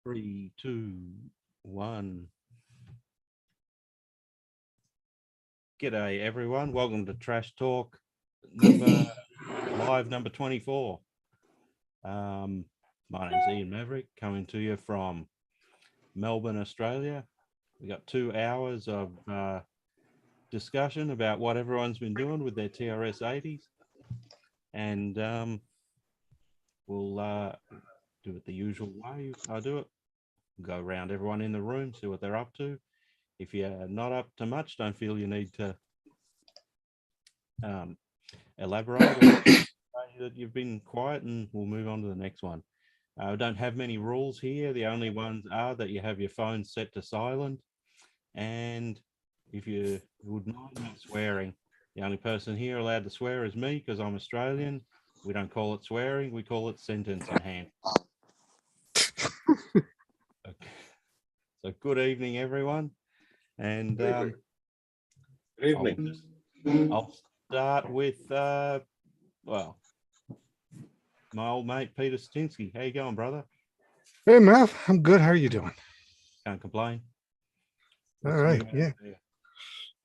Three, two, one. G'day everyone. Welcome to Trash Talk live number 24. My name's Ian Maverick, coming to you from Melbourne, Australia. We got 2 hours of discussion about what everyone's been doing with their TRS-80s, and we'll do it the usual way. I do it. Go around everyone in the room, see what they're up to. If you're not up to much, don't feel you need to elaborate or say that you've been quiet, and we'll move on to the next one. We don't have many rules here. The only ones are that you have your phone set to silent, and if you would mind not swearing. The only person here allowed to swear is me because I'm Australian. We don't call it swearing, we call it sentence enhanced. So good evening, everyone. And Good evening. I'll start with, well, my old mate, Peter Stinsky. How you going, brother? Hey, Mav. I'm good. How are you doing? Can't complain. All right. Yeah.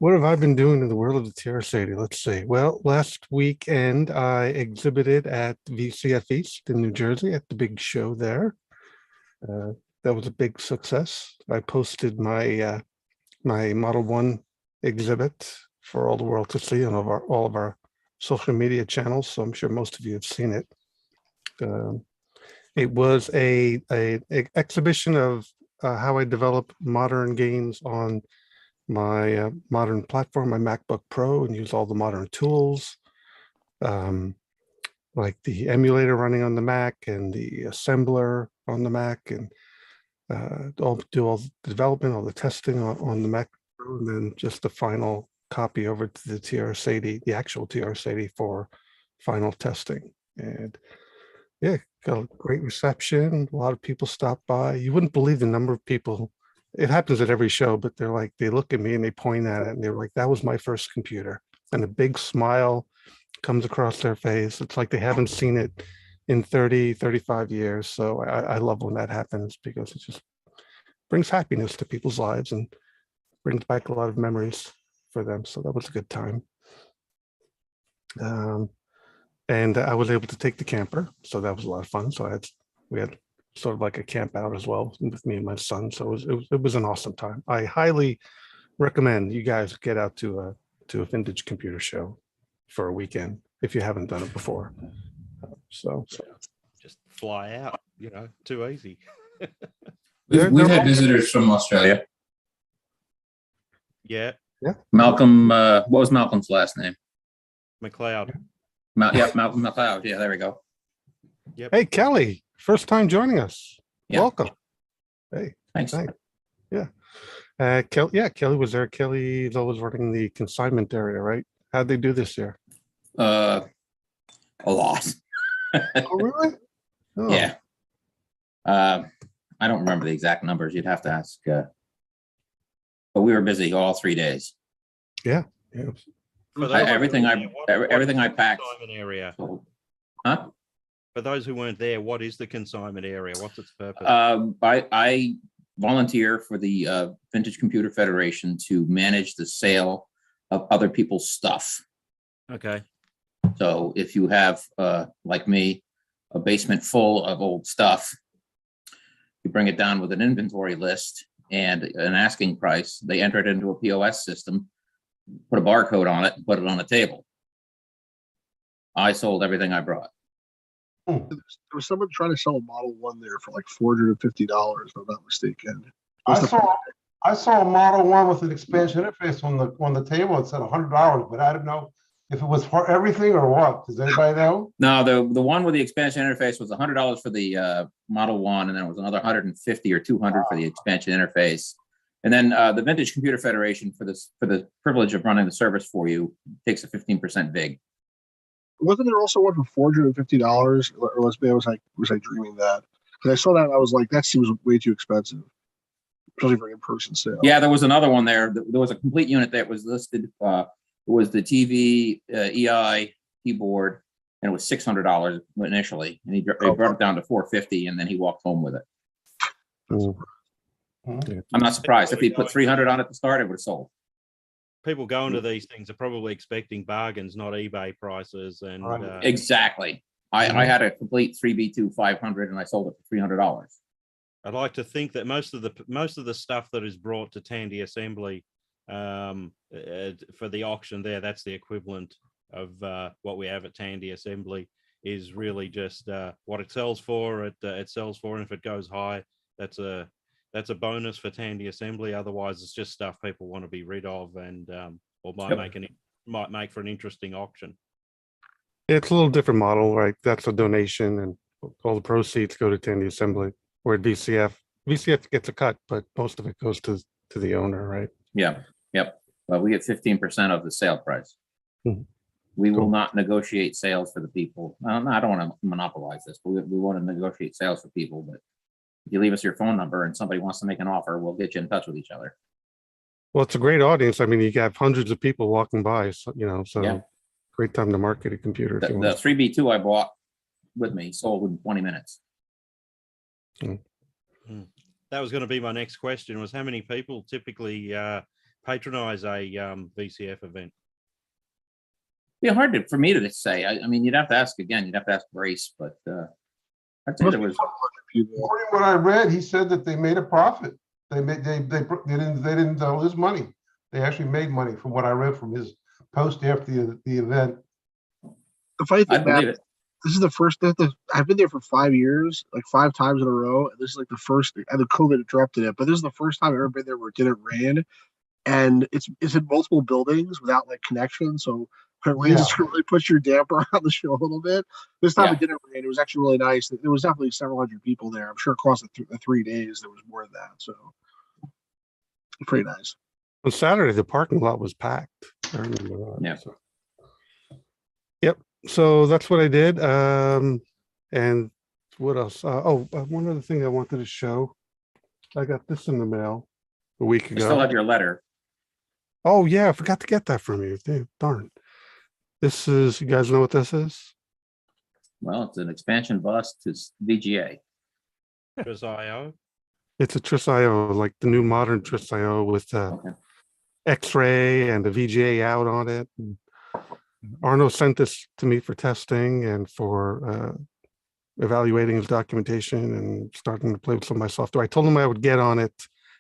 What have I been doing in the world of the TRS-80? Let's see. Well, last weekend I exhibited at VCF East in New Jersey at the big show there. That was a big success. I posted my my Model 1 exhibit for all the world to see on all of our social media channels. So I'm sure most of you have seen it. It was a exhibition of how I develop modern games on my modern platform, my MacBook Pro, and use all the modern tools, like the emulator running on the Mac and the assembler on the Mac, and do all the development, all the testing on the Mac Pro, and then just the final copy over to the TRS-80, the actual TRS-80 for final testing. And yeah, got a great reception. A lot of people stopped by. You wouldn't believe the number of people. It happens at every show, but they're like, they look at me and they point at it and they're like, that was my first computer. And a big smile comes across their face. It's like they haven't seen it in 30, 35 years. So I love when that happens because it just brings happiness to people's lives and brings back a lot of memories for them. So that was a good time. And I was able to take the camper. So that was a lot of fun. So we had sort of like a camp out as well with me and my son. So it was an awesome time. I highly recommend you guys get out to a vintage computer show for a weekend if you haven't done it before. So just fly out, you know, too easy. We've had visitors from Australia. Yeah. Malcolm, what was Malcolm's last name? McLeod. Malcolm McLeod. Yeah, there we go. Yep. Hey, Kelly, first time joining us. Yeah. Welcome. Hey, Thanks. Yeah. Kelly was there. Kelly is always running the consignment area, right? How'd they do this year? A lot. Oh, really? Oh. Yeah. I don't remember the exact numbers. You'd have to ask. But we were busy all 3 days. Yeah. Everything I packed. Consignment area. Huh? For those who weren't there, what is the consignment area? What's its purpose? I volunteer for the Vintage Computer Federation to manage the sale of other people's stuff. Okay. So if you have, like me, a basement full of old stuff, you bring it down with an inventory list and an asking price. They enter it into a POS system, put a barcode on it, and put it on a table. I sold everything I brought. There was someone trying to sell a Model 1 there for like $450, if I'm not mistaken. I saw a Model 1 with an expansion interface on the table. It said $100, but I don't know if it was for everything or what. Does anybody know? No, the one with the expansion interface was $100 for the Model 1, and then it was another $150 or $200 for the expansion interface. And then the Vintage Computer Federation, for the privilege of running the service for you, takes a 15% VIG. Wasn't there also one for $450? Or was I dreaming that? Because I saw that and I was like, that seems way too expensive, especially for in-person sale. Yeah, there was another one there. There was a complete unit that was listed. It was the TV, EI, keyboard, and it was $600 initially, and he brought it down to $450, and then he walked home with it. Mm. I'm not surprised. If he put 300 on it to start, it would have sold. People going to these things are probably expecting bargains, not eBay prices. And Right. Exactly. I had a complete 3B2 500, and I sold it for $300. I'd like to think that most of the stuff that is brought to Tandy Assembly for the auction there, that's the equivalent of what we have at Tandy Assembly, is really just what it sells for. It sells for, and if it goes high, that's a bonus for Tandy Assembly. Otherwise, it's just stuff people want to be rid of, and or might make for an interesting auction. It's a little different model, right? That's a donation, and all the proceeds go to Tandy Assembly. Where VCF gets a cut, but most of it goes to the owner, right? Yeah. Yep. Well, we get 15% of the sale price. Mhm. We will Cool. not negotiate sales for the people. I don't want to monopolize this, but we want to negotiate sales for people. But if you leave us your phone number and somebody wants to make an offer, we'll get you in touch with each other. Well, it's a great audience. I mean, you have hundreds of people walking by, so Yeah. great time to market a computer. The If you want. 3B2 I bought with me sold in 20 minutes. That was going to be my next question, was how many people typically patronize a VCF event? Be hard for me to say. I mean, you'd have to ask again. You'd have to ask Grace, but I'd say there was. People. According to what I read, he said that they made a profit. They didn't lose money. They actually made money from what I read from his post after the event. The funny I thing, believe Matt, it. this is the first I've been there for 5 years, like 5 times in a row. And this is like the first, and the COVID interrupted it, but this is the first time I've ever been there where it didn't rain. And it's in multiple buildings without like connection. So when it rains, Yeah. it really puts your damper on the show a little bit. This time Yeah. it didn't rain. It was actually really nice. There was definitely several hundred people there. I'm sure across the 3 days there was more than that. So pretty nice. On Saturday, the parking lot was packed. I remember that. Yeah. So. Yep. So that's what I did. And what else? One other thing I wanted to show. I got this in the mail a week I ago. still have your letter. Oh yeah, I forgot to get that from you. Damn, darn. This is, you guys know what this is? Well, it's an expansion bus to VGA. IO. It's a TRS-IO, like the new modern TRS-IO with Okay. X-ray and the VGA out on it. And Arno sent this to me for testing and for evaluating his documentation and starting to play with some of my software. I told him I would get on it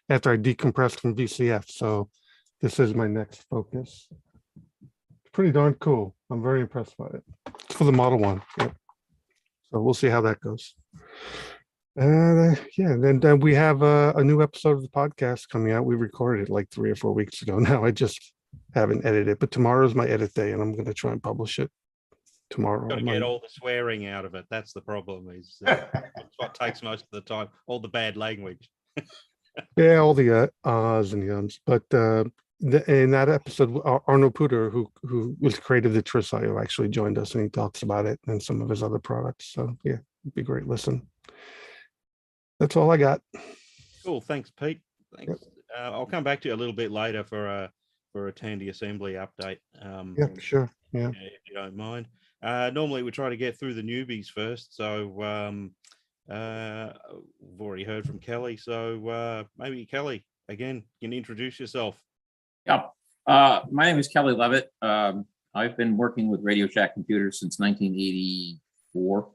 after I decompressed from VCF. So this is my next focus. It's pretty darn cool. I'm very impressed by it. It's for the Model 1. Yep. So we'll see how that goes. Yeah, then we have a new episode of the podcast coming out. We recorded it like 3 or 4 weeks ago now. I just haven't edited it, but tomorrow's my edit day and I'm going to try and publish it tomorrow. Got to get all the swearing out of it. That's the problem. Is that's what takes most of the time. All the bad language. Yeah, all the ahs and yums. But in that episode, Arno Puder, who was creative the TRS-IO, actually joined us and he talks about it and some of his other products. So yeah, it'd be a great listen. That's all I got. Cool. Thanks, Pete. Thanks. I'll come back to you a little bit later for a Tandy Assembly update. Yeah, sure. Yeah. If you don't mind. Normally we try to get through the newbies first. So we've already heard from Kelly. So maybe Kelly, again, can you introduce yourself? Yeah. My name is Kelly Levitt. I've been working with Radio Shack computers since 1984.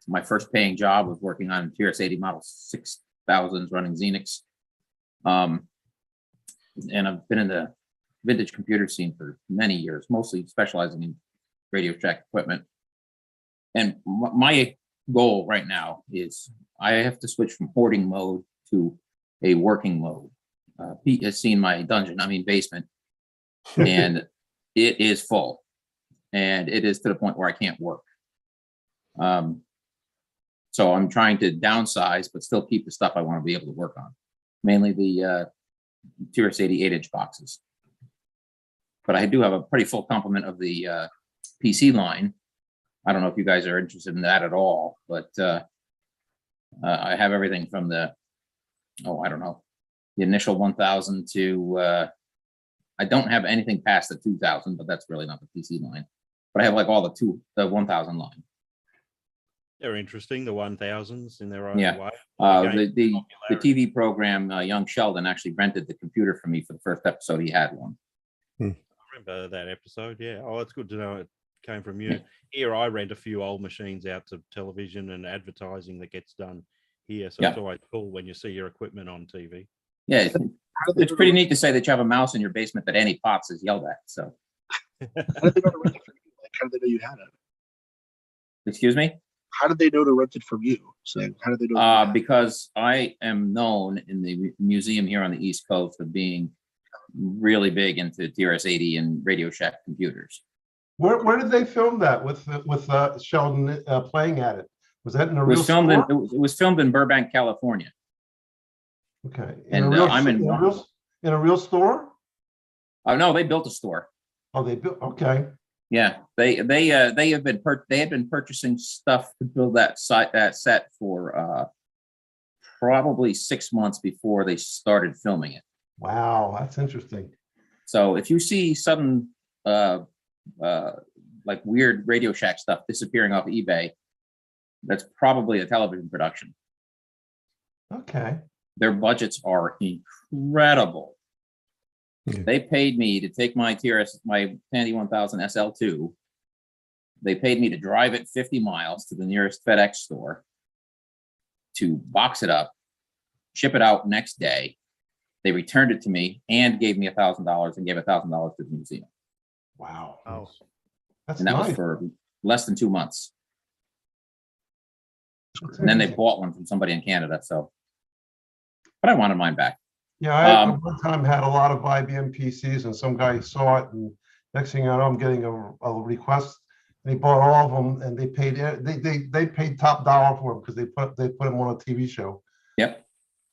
My first paying job was working on TRS-80 model 6000s running Xenix. And I've been in the vintage computer scene for many years, mostly specializing in Radio Shack equipment. And my goal right now is I have to switch from hoarding mode to a working mode. Pete has seen my basement, and it is full. And it is to the point where I can't work. So I'm trying to downsize, but still keep the stuff I want to be able to work on, mainly the TRS-80 8-inch boxes. But I do have a pretty full complement of the PC line. I don't know if you guys are interested in that at all, but I have everything from the, I don't know, the initial 1000 to I don't have anything past the 2000, but that's really not the PC line. But I have like all the 1000 line. They're interesting, the 1000s in their own Yeah. way. The TV program, Young Sheldon, actually rented the computer for me for the first episode. He had one. I remember that episode. Yeah. Oh, it's good to know it came from you. Here, I rent a few old machines out to television and advertising that gets done here. So it's always cool when you see your equipment on TV. Yeah, it's pretty neat to say that you have a mouse in your basement that Annie Potts is yelled at. So, How did they know to rent it from you? Like, how did they know you had it? excuse me. How did they know to rent it from you? So how did they know? you had it? Because I am known in the museum here on the East Coast of being really big into TRS-80 and Radio Shack computers. Where did they film that with Sheldon playing at it? Was that in a It real was filmed in store? it was filmed in Burbank, California. Okay. And I'm in in a real store? Oh no, they built a store. Oh, they built. Okay. Yeah, they had been purchasing stuff to build that set for probably 6 months before they started filming it. Wow, that's interesting. So if you see sudden like weird Radio Shack stuff disappearing off eBay, that's probably a television production. Okay. Their budgets are incredible. Yeah. They paid me to take my Tandy 1000 SL2. They paid me to drive it 50 miles to the nearest FedEx store, to box it up, ship it out next day. They returned it to me and gave me $1,000 and gave $1,000 to the museum. Wow. Oh. That's And that nice. was for less than 2 months. That's And then they interesting. bought one from somebody in Canada. So, but I wanted mine back. Yeah, I Um, at one time had a lot of IBM PCs, and some guy saw it, and next thing I know, I'm getting a request. And he bought all of them, and they paid top dollar for them because they put them on a TV show. Yep.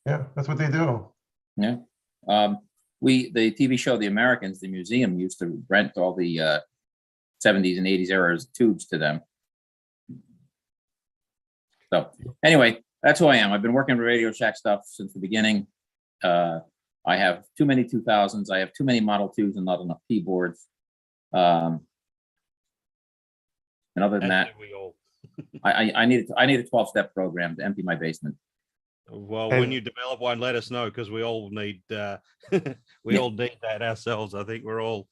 Yeah, that's what they do. Yeah. The TV show The Americans, the museum used to rent all the 70s and 80s eras tubes to them. So anyway, that's who I am. I've been working with Radio Shack stuff since the beginning. I have too many 2000s. I have too many Model 2s and not enough keyboards. And other than As that, do we all. I need a 12-step program to empty my basement. Well, And- when you develop one, let us know, because we all need all need that ourselves. I think we're all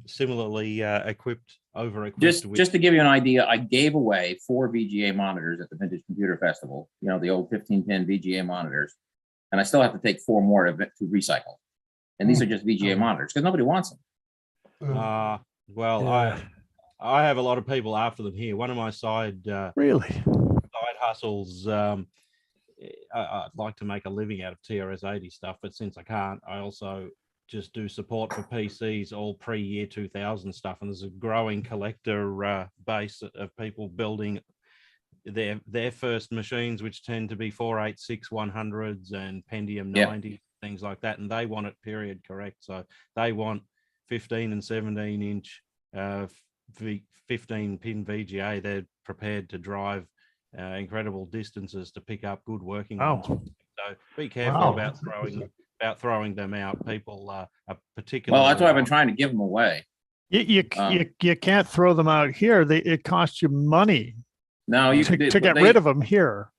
similarly over-equipped. Just to give you an idea, I gave away 4 VGA monitors at the Vintage Computer Festival. You know, the old 15-pin VGA monitors, and I still have to take 4 more to recycle. And these are just VGA monitors because nobody wants them. Well, Yeah. I have a lot of people after them here. One of my side Really? hustles. I'd like to make a living out of TRS-80 stuff, but since I can't, I also just do support for PCs, all pre-year 2000 stuff. And there's a growing collector base of people building their first machines, which tend to be 486 100s and Pentium 90, things like that. And they want it period correct. So they want 15 and 17 inch 15 pin VGA. They're prepared to drive incredible distances to pick up good working ones. So be careful Wow, about that's throwing them out. People are particularly. Well, that's why I've been trying to give them away. You can't throw them out here. It costs you money No, you to could get rid of them here.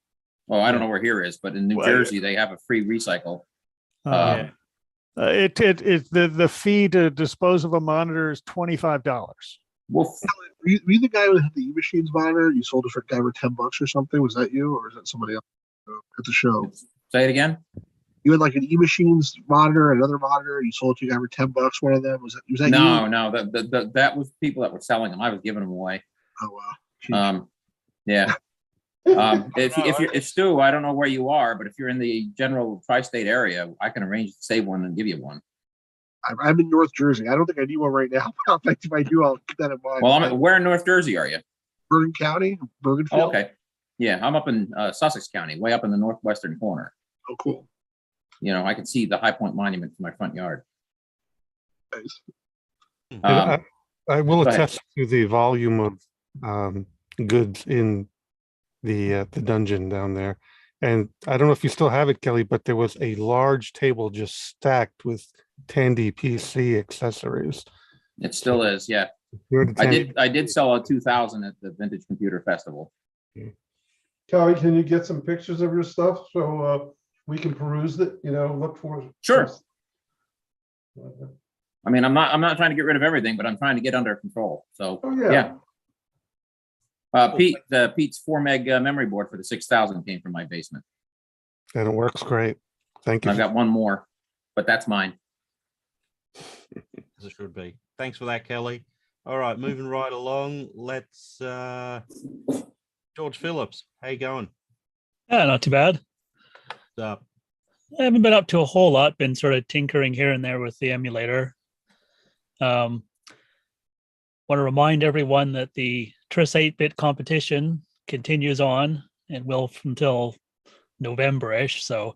Well, I don't know where here is, but in New Well, Jersey they have a free recycle. The fee to dispose of a monitor is $25. Well, Were you the guy who had the E-Machines monitor? You sold it for a guy for $10 or something? Was that you, or is that somebody else at the show? say it again. You had like an E-Machines monitor, another monitor. You sold it to a guy for $10. One of them was that No, you? no, that was people that were selling them. I was giving them away. Oh wow. Yeah. If Stu, I don't know where you are, but if you're in the general tri-state area, I can arrange to save one and give you one. I'm in North Jersey. I don't think I need one right now. If I do, I'll keep that in mind. Well, where in North Jersey are you? Bergen County, Bergenfield. Oh, okay. Yeah, I'm up in Sussex County, way up in the northwestern corner. Oh, cool. You know, I can see the High Point Monument from my front yard. Nice. And I will go ahead. attest to the volume of goods in the dungeon down there. And I don't know if you still have it, Kelly, but there was a large table just stacked with Tandy PC accessories. It still is, yeah. You're the Tandy- I did sell a 2000 at the Vintage Computer Festival. Kelly, can you get some pictures of your stuff so we can peruse it, look for it? Sure. I mean, I'm not trying to get rid of everything, but I'm trying to get under control. So, Oh, yeah. yeah. Pete's 4 meg memory board for the 6000 came from my basement. And it works great. Thank you. I've got one more, but that's mine. As it should be. Thanks for that, Kelly. All right, moving right along. Let's George Phillips. How you going? Yeah, not too bad. What's up? I haven't been up to a whole lot, been sort of tinkering here and there with the emulator. Want to remind everyone that the TRS 8-bit competition continues on and will until November-ish. So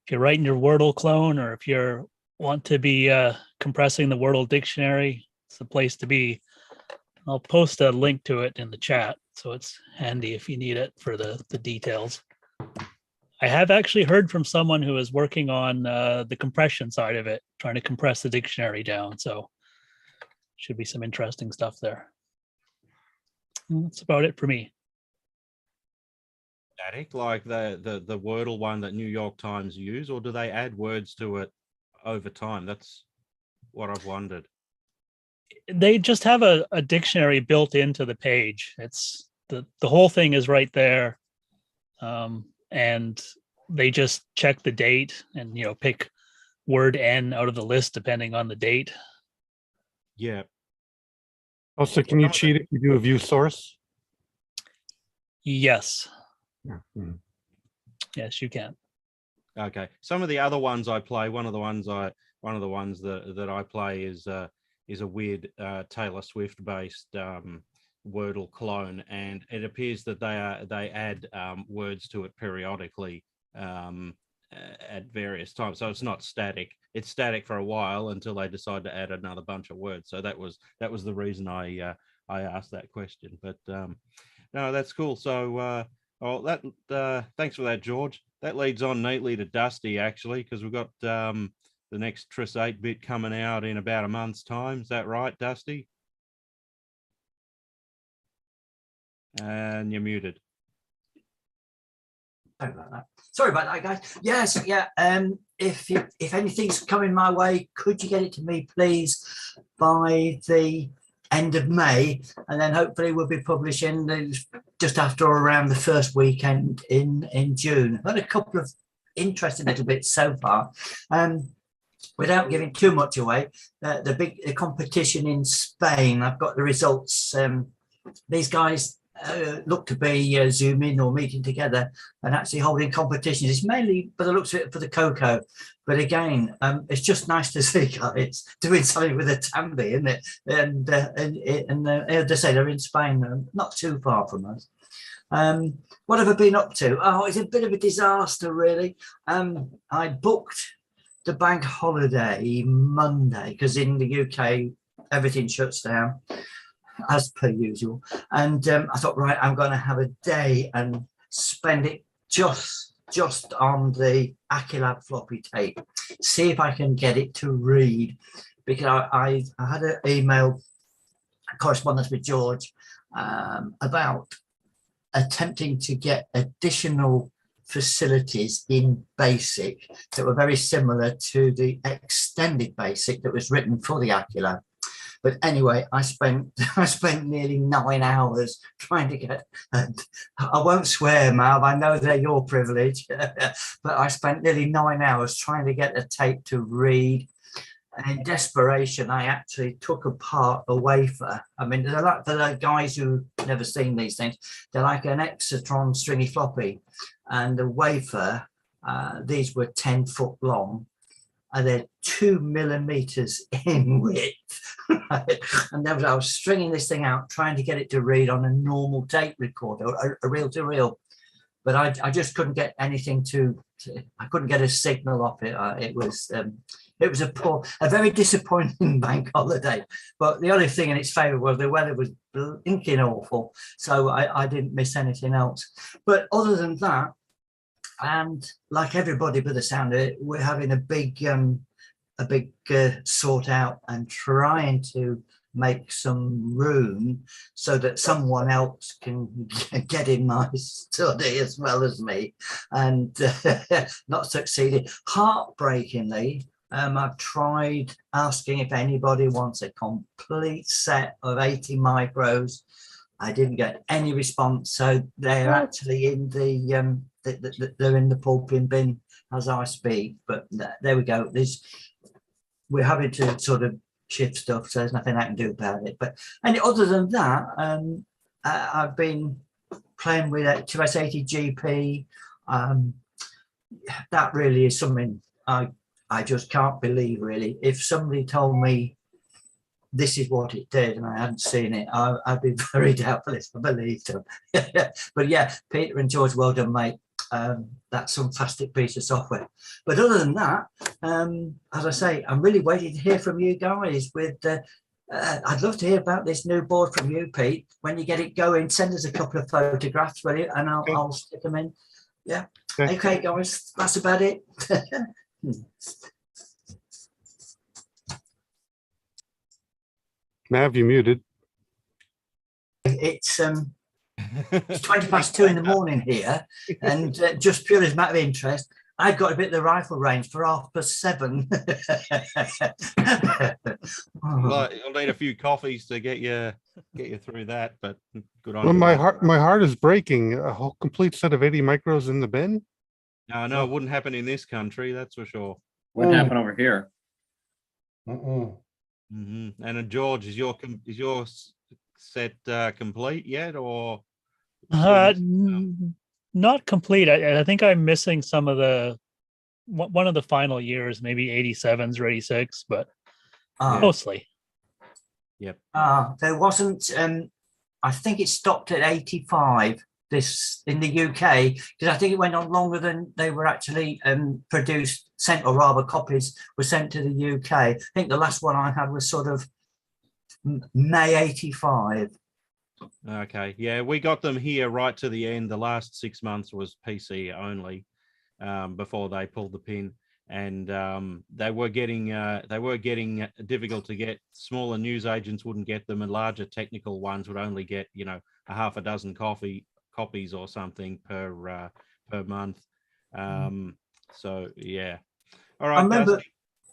if you're writing your Wordle clone, or if you want to be compressing the Wordle dictionary, it's the place to be. I'll post a link to it in the chat, so it's handy if you need it for the details. I have actually heard from someone who is working on the compression side of it, trying to compress the dictionary down. So should be some interesting stuff there. And that's about it for me. Static, like the Wordle one that New York Times use, or do they add words to it over time? That's what I've wondered. They just have a dictionary built into the page. It's the whole thing is right there. And they just check the date and, pick word N out of the list depending on the date. Yeah. Also, can you cheat if you do a view source? Yes. Mhm. Yes, you can. Okay. Some of the other ones I play, one of the ones that I play is a weird Taylor Swift based Wordle clone, and it appears that they add words to it periodically at various times. So it's not static. It's static for a while until they decide to add another bunch of words. So that was the reason I asked that question. But no, that's cool. So thanks for that, George. That leads on neatly to Dusty, actually, because we've got the next TRS 8-bit coming out in about a month's time. Is that right, Dusty? And you're muted. Sorry about that, guys. Yes, yeah. If anything's coming my way, could you get it to me, please, by the end of May, and then hopefully we'll be publishing just after or around the first weekend in June. I've had a couple of interesting little bits so far. Without giving too much away, the competition in Spain, I've got the results. These guys look to be zooming or meeting together and actually holding competitions. It's mainly, by the looks of it, for the cocoa. But again, it's just nice to see guys doing something with a Tandy, isn't it? And as I say, they're in Spain, not too far from us. What have I been up to? Oh, it's a bit of a disaster, really. I booked the bank holiday Monday because in the UK everything shuts down as per usual, and I thought, right, I'm going to have a day and spend it just on the Acilab floppy tape, see if I can get it to read, because I had an email correspondence with George about attempting to get additional facilities in BASIC that were very similar to the extended BASIC that was written for the Acilab. But anyway, I spent nearly 9 hours trying to get, I won't swear, Mal, I know they're your privilege, but I spent nearly 9 hours trying to get a tape to read. And in desperation, I actually took apart a wafer. I mean, they're like, for the guys who've never seen these things, they're like an Exatron stringy floppy. And the wafer, these were 10 foot long, and they're 2 millimeters in width. And then I was stringing this thing out, trying to get it to read on a normal tape recorder, a reel-to-reel. But I just couldn't get anything I couldn't get a signal off it. It was a very disappointing bank holiday. But the only thing in its favour was the weather was blinking awful, so I didn't miss anything else. But other than that, And like everybody by the sound of it, we're having a big sort out and trying to make some room so that someone else can get in my study as well as me, and not succeeded. Heartbreakingly, I've tried asking if anybody wants a complete set of 80 micros. I didn't get any response, so they're actually in they're in the pulping bin as I speak. But there we go. We're having to sort of shift stuff, so there's nothing I can do about it. But other than that, I've been playing with a TRS-80 GP. That really is something I just can't believe, really. If somebody told me this is what it did and I hadn't seen it, I'd be very doubtful if I believed them. But yeah, Peter and George, well done, mate. That's some fantastic piece of software. But other than that, as I say, I'm really waiting to hear from you guys. I'd love to hear about this new board from you, Pete. When you get it going, send us a couple of photographs, will you? And I'll stick them in. Yeah. Okay, guys, that's about it. Mav, you muted. It's 2:20 in the morning here, and just purely as a matter of interest, I've got a bit of the rifle range for 7:30. Well, you'll need a few coffees to get you through that, but good on Well, you. my heart is breaking. A whole complete set of 80 micros in the bin. No, it wouldn't happen in this country, that's for sure. Wouldn't happen over here. And George, is your set complete yet, or not complete? I think I'm missing some of one of the final years, maybe 87s or 86, but mostly. Yep. There wasn't. I think it stopped at 85. This in the UK, because I think it went on longer than they were actually produced, sent, or rather copies were sent to the UK. I think the last one I had was sort of May 85. Okay, yeah, we got them here right to the end. The last 6 months was PC only, before they pulled the pin, and they were getting difficult to get. Smaller news agents wouldn't get them, and larger technical ones would only get a half a dozen copies or something per month. So yeah. All right. I remember,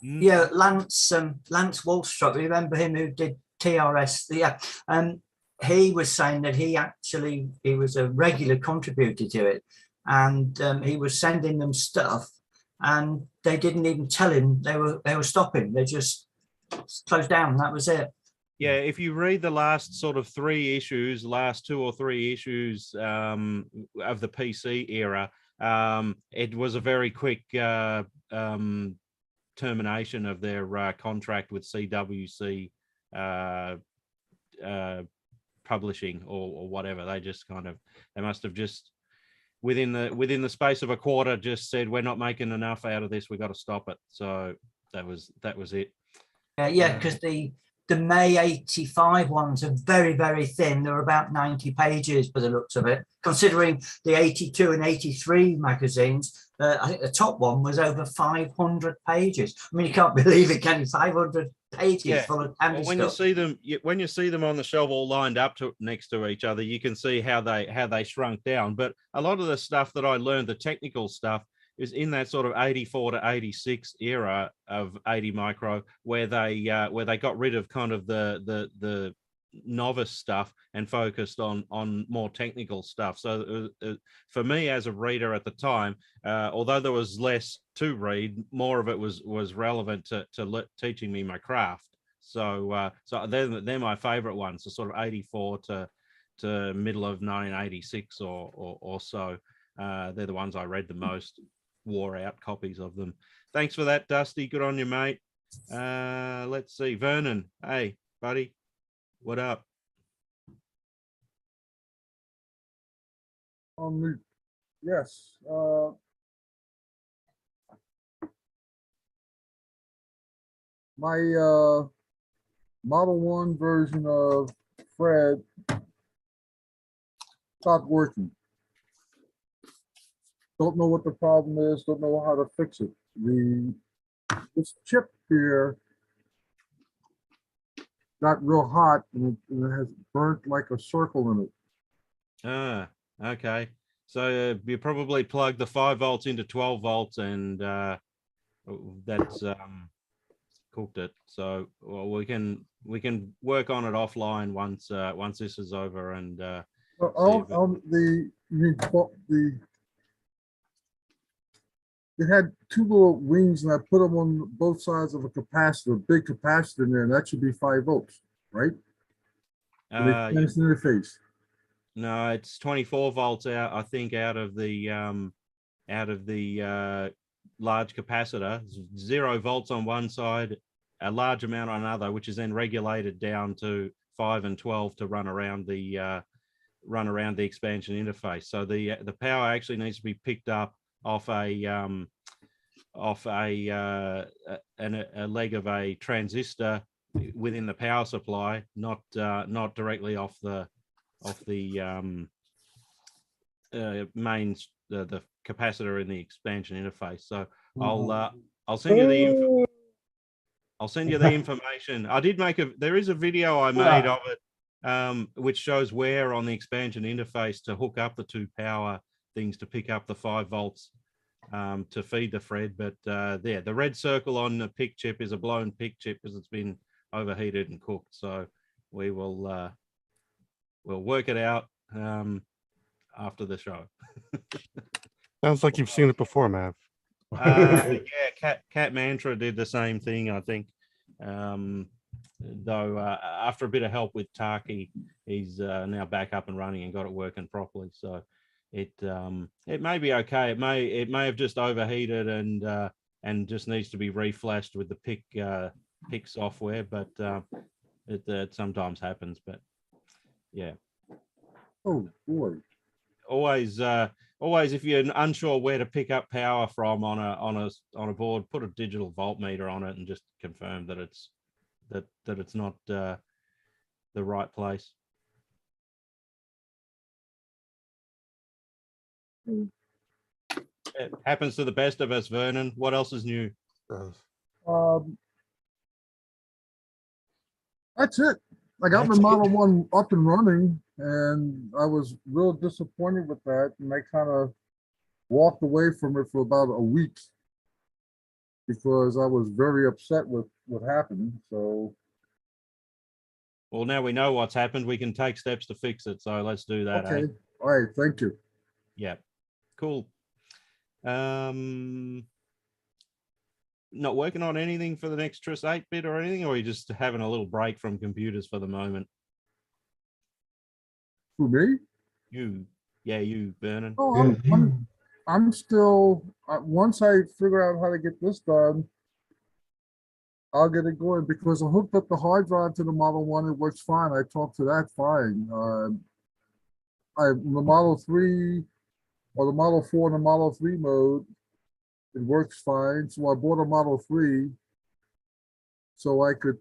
yeah, Lance Wallstrop. Remember him, who did TRS? Yeah, he was saying that he was a regular contributor to it, and he was sending them stuff, and they didn't even tell him they were stopping. They just closed down. That was it. Yeah, if you read the last sort of last 2 or 3 issues of the PC era, it was a very quick termination of their contract with CWC Publishing or whatever. They just they must have just within the space of a quarter just said, we're not making enough out of this, we got to stop it. So that was it. Yeah, because the May 85 ones are very, very thin. They're about 90 pages by the looks of it. Considering the 82 and 83 magazines, I think the top one was over 500 pages. I mean, you can't believe it, can you? 500 pages full of handy when stuff. When you see them on the shelf all lined up next to each other, you can see how they shrunk down. But a lot of the stuff that I learned, the technical stuff, is in that sort of 84 to 86 era of 80 micro, where they got rid of kind of the novice stuff and focused on more technical stuff. So for me as a reader at the time, although there was less to read, more of it was relevant to teaching me my craft. So they're my favorite ones, so sort of 84 to middle of 1986 or so. They're the ones I read the most. Wore out copies of them. Thanks for that, Dusty. Good on you, mate. Let's see, Vernon. Hey, buddy, what up? Yes. My Model 1 version of Fred stopped working. don't know what the problem is, don't know how to fix it. This chip here got real hot and it has burnt like a circle in it. Ah, okay. So you probably plug the 5 volts into 12 volts and that's cooked it. So well, we can work on it offline once this is over and it had two little wings and I put them on both sides of a capacitor, big capacitor in there, and that should be 5 volts, right? yeah. Interface. No, it's 24 volts out, I think, out of the large capacitor, 0 volts on one side, a large amount on another, which is then regulated down to 5 and 12 to run around the expansion interface. So the power actually needs to be picked up off a leg of a transistor within the power supply, not directly off the main the capacitor in the expansion interface. So I'll send you the I'll send you the information. I did make there is a video I made of it, which shows where on the expansion interface to hook up the 2 power things to pick up the 5 volts to feed the Fred. But there, the red circle on the PIC chip is a blown PIC chip because it's been overheated and cooked. So we will we'll work it out after the show. Sounds like you've seen it before, Mav. Yeah, Cat Mantra did the same thing, I think. Though after a bit of help with Taki, he's now back up and running and got it working properly. So it may be okay. It may have just overheated and just needs to be reflashed with the PIC software, but it sometimes happens. But yeah. Oh boy. Always if you're unsure where to pick up power from on a board, put a digital voltmeter on it and just confirm that it's not the right place. It happens to the best of us, Vernon. What else is new? That's it. I got my Model 1 up and running, and I was real disappointed with that, and I kind of walked away from it for about a week because I was very upset with what happened. So, well, now we know what's happened. We can take steps to fix it. So let's do that. okay. Eh? All right. Thank you. Yeah. Cool. Not working on anything for the next TRS 8-bit or anything, or are you just having a little break from computers for the moment? For me? You, Vernon. Oh, I'm still, once I figure out how to get this done, I'll get it going because I hooked up the hard drive to the Model 1. It works fine. I talked to that fine. The Model 3 or the Model 4 and the Model 3 mode, it works fine. So I bought a Model 3 so I could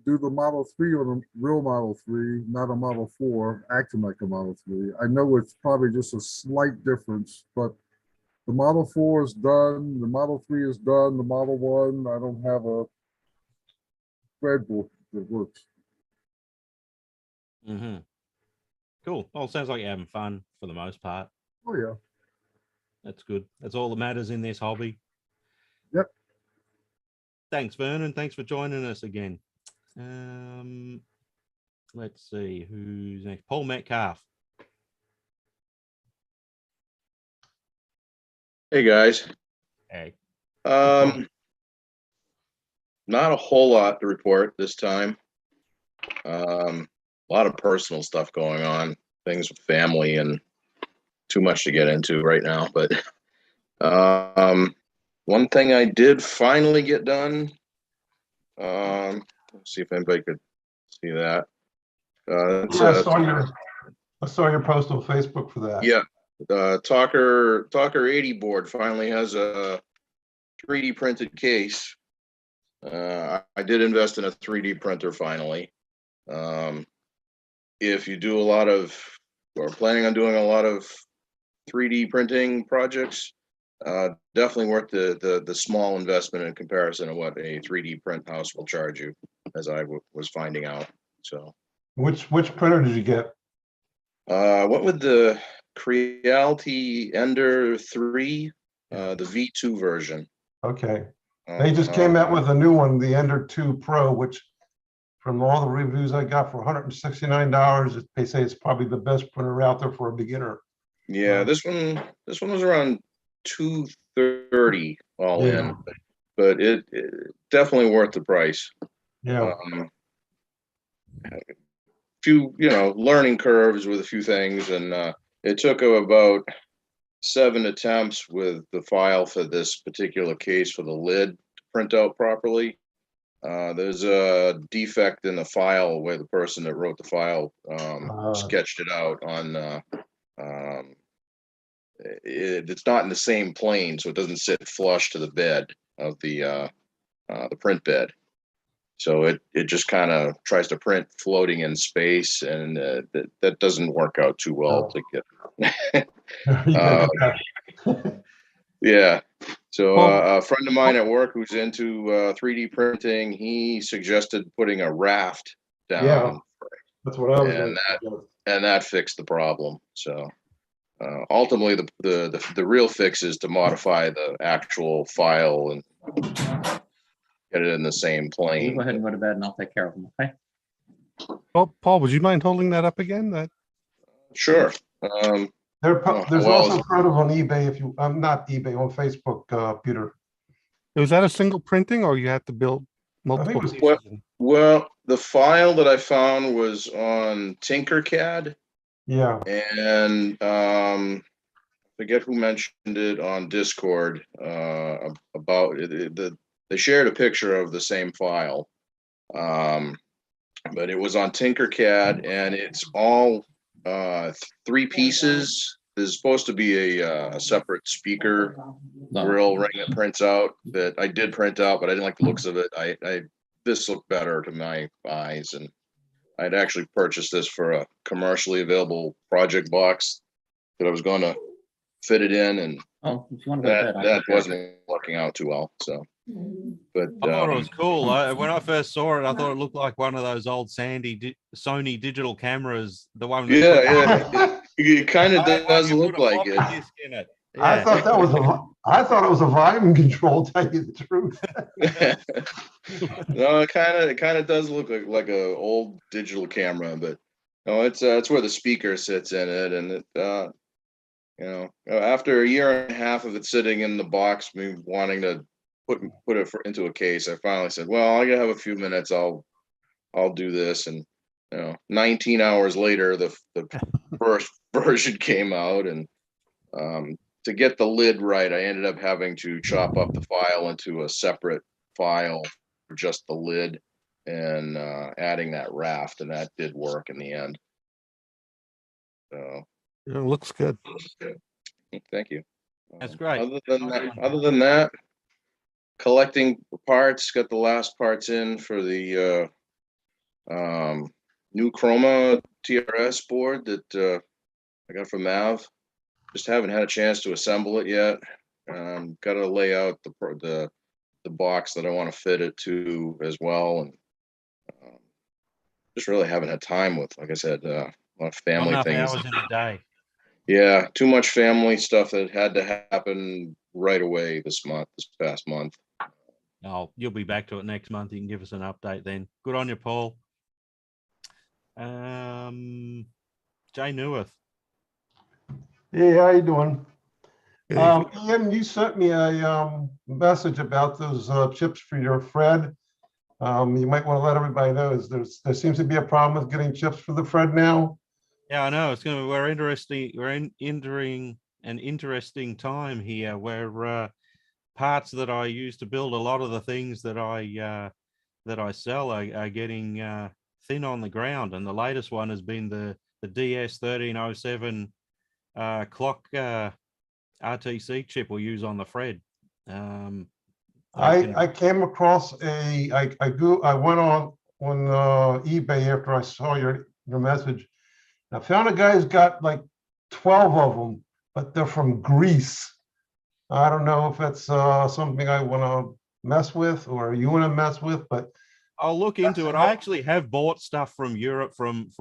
do the Model 3 on a real Model 3, not a Model 4, acting like a Model 3. I know it's probably just a slight difference, but the Model 4 is done, the Model 3 is done, the Model 1, I don't have a breadboard that works. Mm-hmm. Cool. Well, sounds like you're having fun for the most part. Oh, yeah. That's good. That's all that matters in this hobby. Yep. Thanks, Vernon. Thanks for joining us again. Let's see who's next. Paul Metcalf. Hey guys. Hey. Not a whole lot to report this time. A lot of personal stuff going on, things with family, and too much to get into right now. But one thing I did finally get done. Let's see if anybody could see that. I saw your post on Facebook for that. Yeah, the Talker 80 board finally has a 3D printed case. I did invest in a 3D printer finally. If you do a lot of, or planning on doing a lot of 3D printing projects, definitely worth the small investment in comparison to what a 3D print house will charge you, as I was finding out. So, Which printer did you get? went with the Creality Ender 3, the V2 version. Okay. They just came out with a new one, the Ender 2 Pro, which from all the reviews I got for $169, they say it's probably the best printer out there for a beginner. Yeah, this one was around 230 all Yeah. in, but it definitely worth the price. Yeah. Few learning curves with a few things, and it took about 7 attempts with the file for this particular case for the lid to print out properly. There's a defect in the file where the person that wrote the file sketched it out on it's not in the same plane, so it doesn't sit flush to the bed of the print bed. So it just kind of tries to print floating in space, and that doesn't work out too well to get. Yeah. So a friend of mine at work who's into 3D printing, he suggested putting a raft down. Yeah, that's what I was. And that fixed the problem. So ultimately, the real fix is to modify the actual file and get it in the same plane. You go ahead and go to bed, and I'll take care of them. Okay. Well, Paul, would you mind holding that up again? That Sure. There's also photos on eBay if you, not eBay, on Facebook, Peter. was that a single printing, or you had to build multiple pieces? Well, the file that I found was on Tinkercad. Yeah. And I forget who mentioned it on Discord about it. They shared a picture of the same file, but it was on Tinkercad, and it's all 3 pieces. There's supposed to be a separate speaker grill ring that prints out, that I did print out, but I didn't like the looks of it. This looked better to my eyes, and I'd actually purchased this for a commercially available project box that I was going to fit it in, and if you want to go to bed, that wasn't working out too well. So, but I thought it was cool. When I first saw it, I thought it looked like one of those old Sony digital cameras. The one. It kind of does look like it. Yeah. I thought it was a volume control. To tell you the truth. No, it kind of does look like a old digital camera, but no, it's where the speaker sits in it, and it, after a year and a half of it sitting in the box, me wanting to put it into a case, I finally said, well, I gotta have a few minutes. I'll do this, and 19 hours later, the first version came out, and to get the lid right, I ended up having to chop up the file into a separate file for just the lid, and adding that raft, and that did work in the end. So it looks good. Thank you. That's great. Other than that, collecting parts, got the last parts in for the new Chroma TRS board that I got from Mav. Just haven't had a chance to assemble it yet. Got to lay out the box that I want to fit it to as well, and just really haven't had time with, like I said, a lot of family Not enough things. hours in a day. Yeah, too much family stuff that had to happen right away this past month. Oh, you'll be back to it next month. You can give us an update then. Good on you, Paul. Jay Newith. Yeah, how you doing? Hey. Ian, you sent me a message about those chips for your Fred. You might want to let everybody know there seems to be a problem with getting chips for the Fred now. Yeah, I know. We're entering an interesting time here where parts that I use to build a lot of the things that I sell are getting thin on the ground, and the latest one has been the DS1307 clock RTC chip we'll use on the Fred. I came across I went on eBay after I saw your message. I found a guy who's got like 12 of them, but they're from Greece. I don't know if it's something I want to mess with or you want to mess with, but I'll look into it. I actually have bought stuff from Europe, from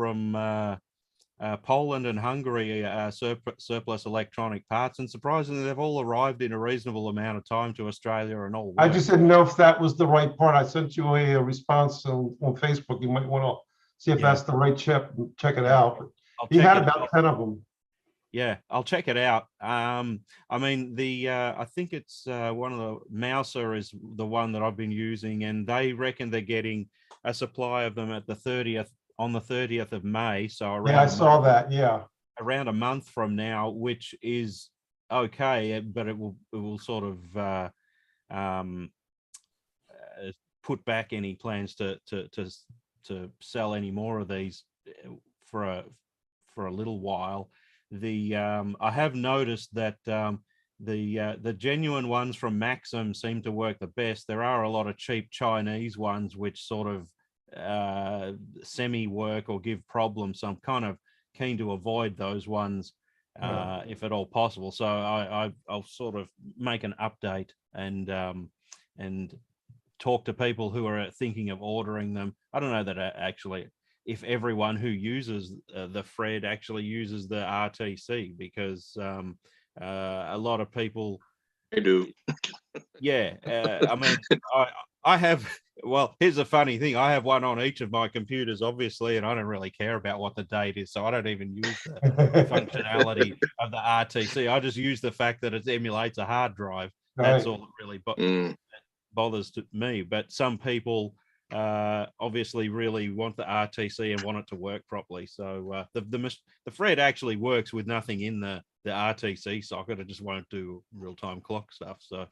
Poland and Hungary, surplus electronic parts, and surprisingly, they've all arrived in a reasonable amount of time to Australia and all. I just didn't know if that was the right part. I sent you a response on Facebook. You might want to see if that's the right chip and check it out. I'll He check had it about out. 10 of them. Yeah, I'll check it out. I mean, I think it's one of the Mouser is the one that I've been using, and they reckon they're getting a supply of them at the 30th on the 30th of May. So around Yeah, I saw that. Yeah. around a month from now, which is okay, but it will sort of put back any plans to sell any more of these for a little while. I have noticed that the genuine ones from Maxim seem to work the best. There are a lot of cheap Chinese ones which sort of semi work or give problems. So I'm kind of keen to avoid those ones if at all possible. So I'll sort of make an update and talk to people who are thinking of ordering them. I don't know that actually if everyone who uses the Fred actually uses the RTC, because a lot of people. I do. Yeah, I mean, I have. Well, here's a funny thing. I have one on each of my computers, obviously, and I don't really care about what the date is, so I don't even use the functionality of the RTC. I just use the fact that it emulates a hard drive. That's all that really bothers me. But some people obviously really want the RTC and want it to work properly. So the Fred actually works with nothing in the RTC socket. It just won't do real-time clock stuff. So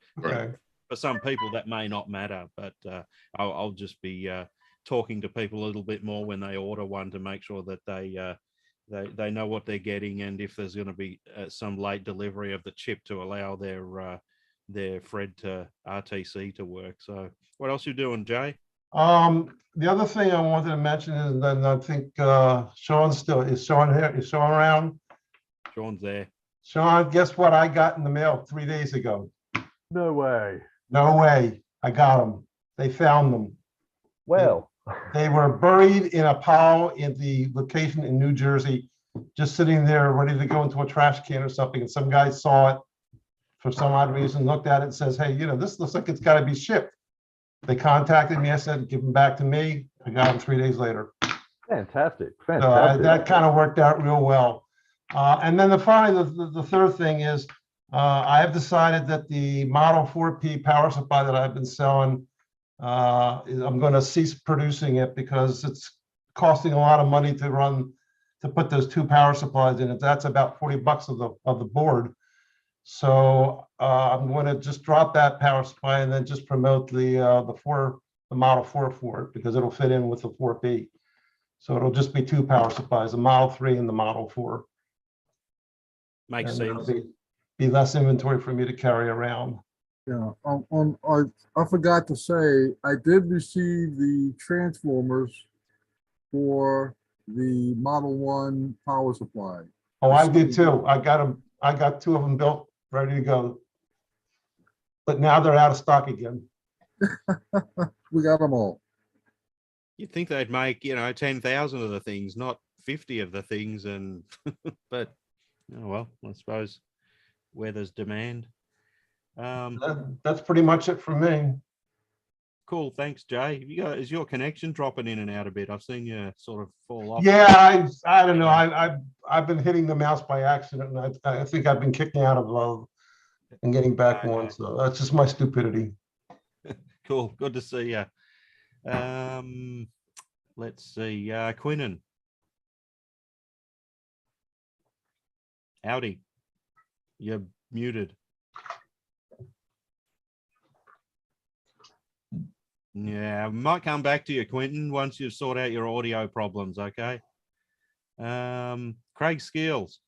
for some people that may not matter, but I'll just be talking to people a little bit more when they order one to make sure that they know what they're getting, and if there's going to be some late delivery of the chip to allow their Fred to RTC to work. So what else you doing, Jay? The other thing I wanted to mention is that I think is Sean here? Is Sean around? Sean's there. Sean, guess what I got in the mail 3 days ago? No way. No way. I got them. They found them. Well, they were buried in a pile in the location in New Jersey, just sitting there ready to go into a trash can or something. And some guy saw it for some odd reason, looked at it and says, hey, this looks like it's got to be shipped. They contacted me. I said, give them back to me. I got them 3 days later. Fantastic. So that kind of worked out real well. And then the third thing is I have decided that the Model 4P power supply that I've been selling, I'm going to cease producing it because it's costing a lot of money to put those two power supplies in it. That's about $40 of the board. So I'm going to just drop that power supply and then just promote the Model 4 for it, because it'll fit in with the 4P. So it'll just be two power supplies, the Model 3 and the Model 4. Makes sense. Be less inventory for me to carry around. Yeah, I forgot to say, I did receive the transformers for the Model 1 power supply. Oh, I did too. I got them. I got two of them built, ready to go. But now they're out of stock again. We got them all. You'd think they'd make 10,000 of the things, not 50 of the things, and but oh well, I suppose where there's demand. That's pretty much it for me. Cool, thanks, Jay. Is your connection dropping in and out a bit? I've seen you sort of fall off. Yeah, I don't know. I've been hitting the mouse by accident, and I think I've been kicking out of love and getting back one. So that's just my stupidity. Cool, good to see you. Let's see, Quinnen. Howdy. You're muted. Yeah, I might come back to you, Quentin, once you've sorted out your audio problems, okay? Craig Skills.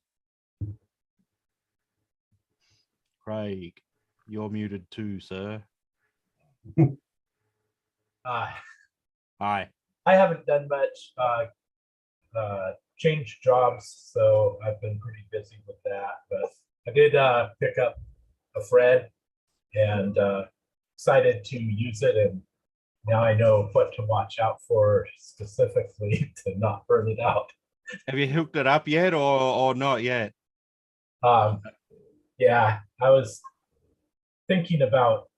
Craig, you're muted too, sir. Hi. Hi. I haven't done much change jobs, so I've been pretty busy with that. But I did pick up a Fred and excited to use it, and now I know what to watch out for specifically to not burn it out. Have you hooked it up yet or not yet? Yeah, I was thinking about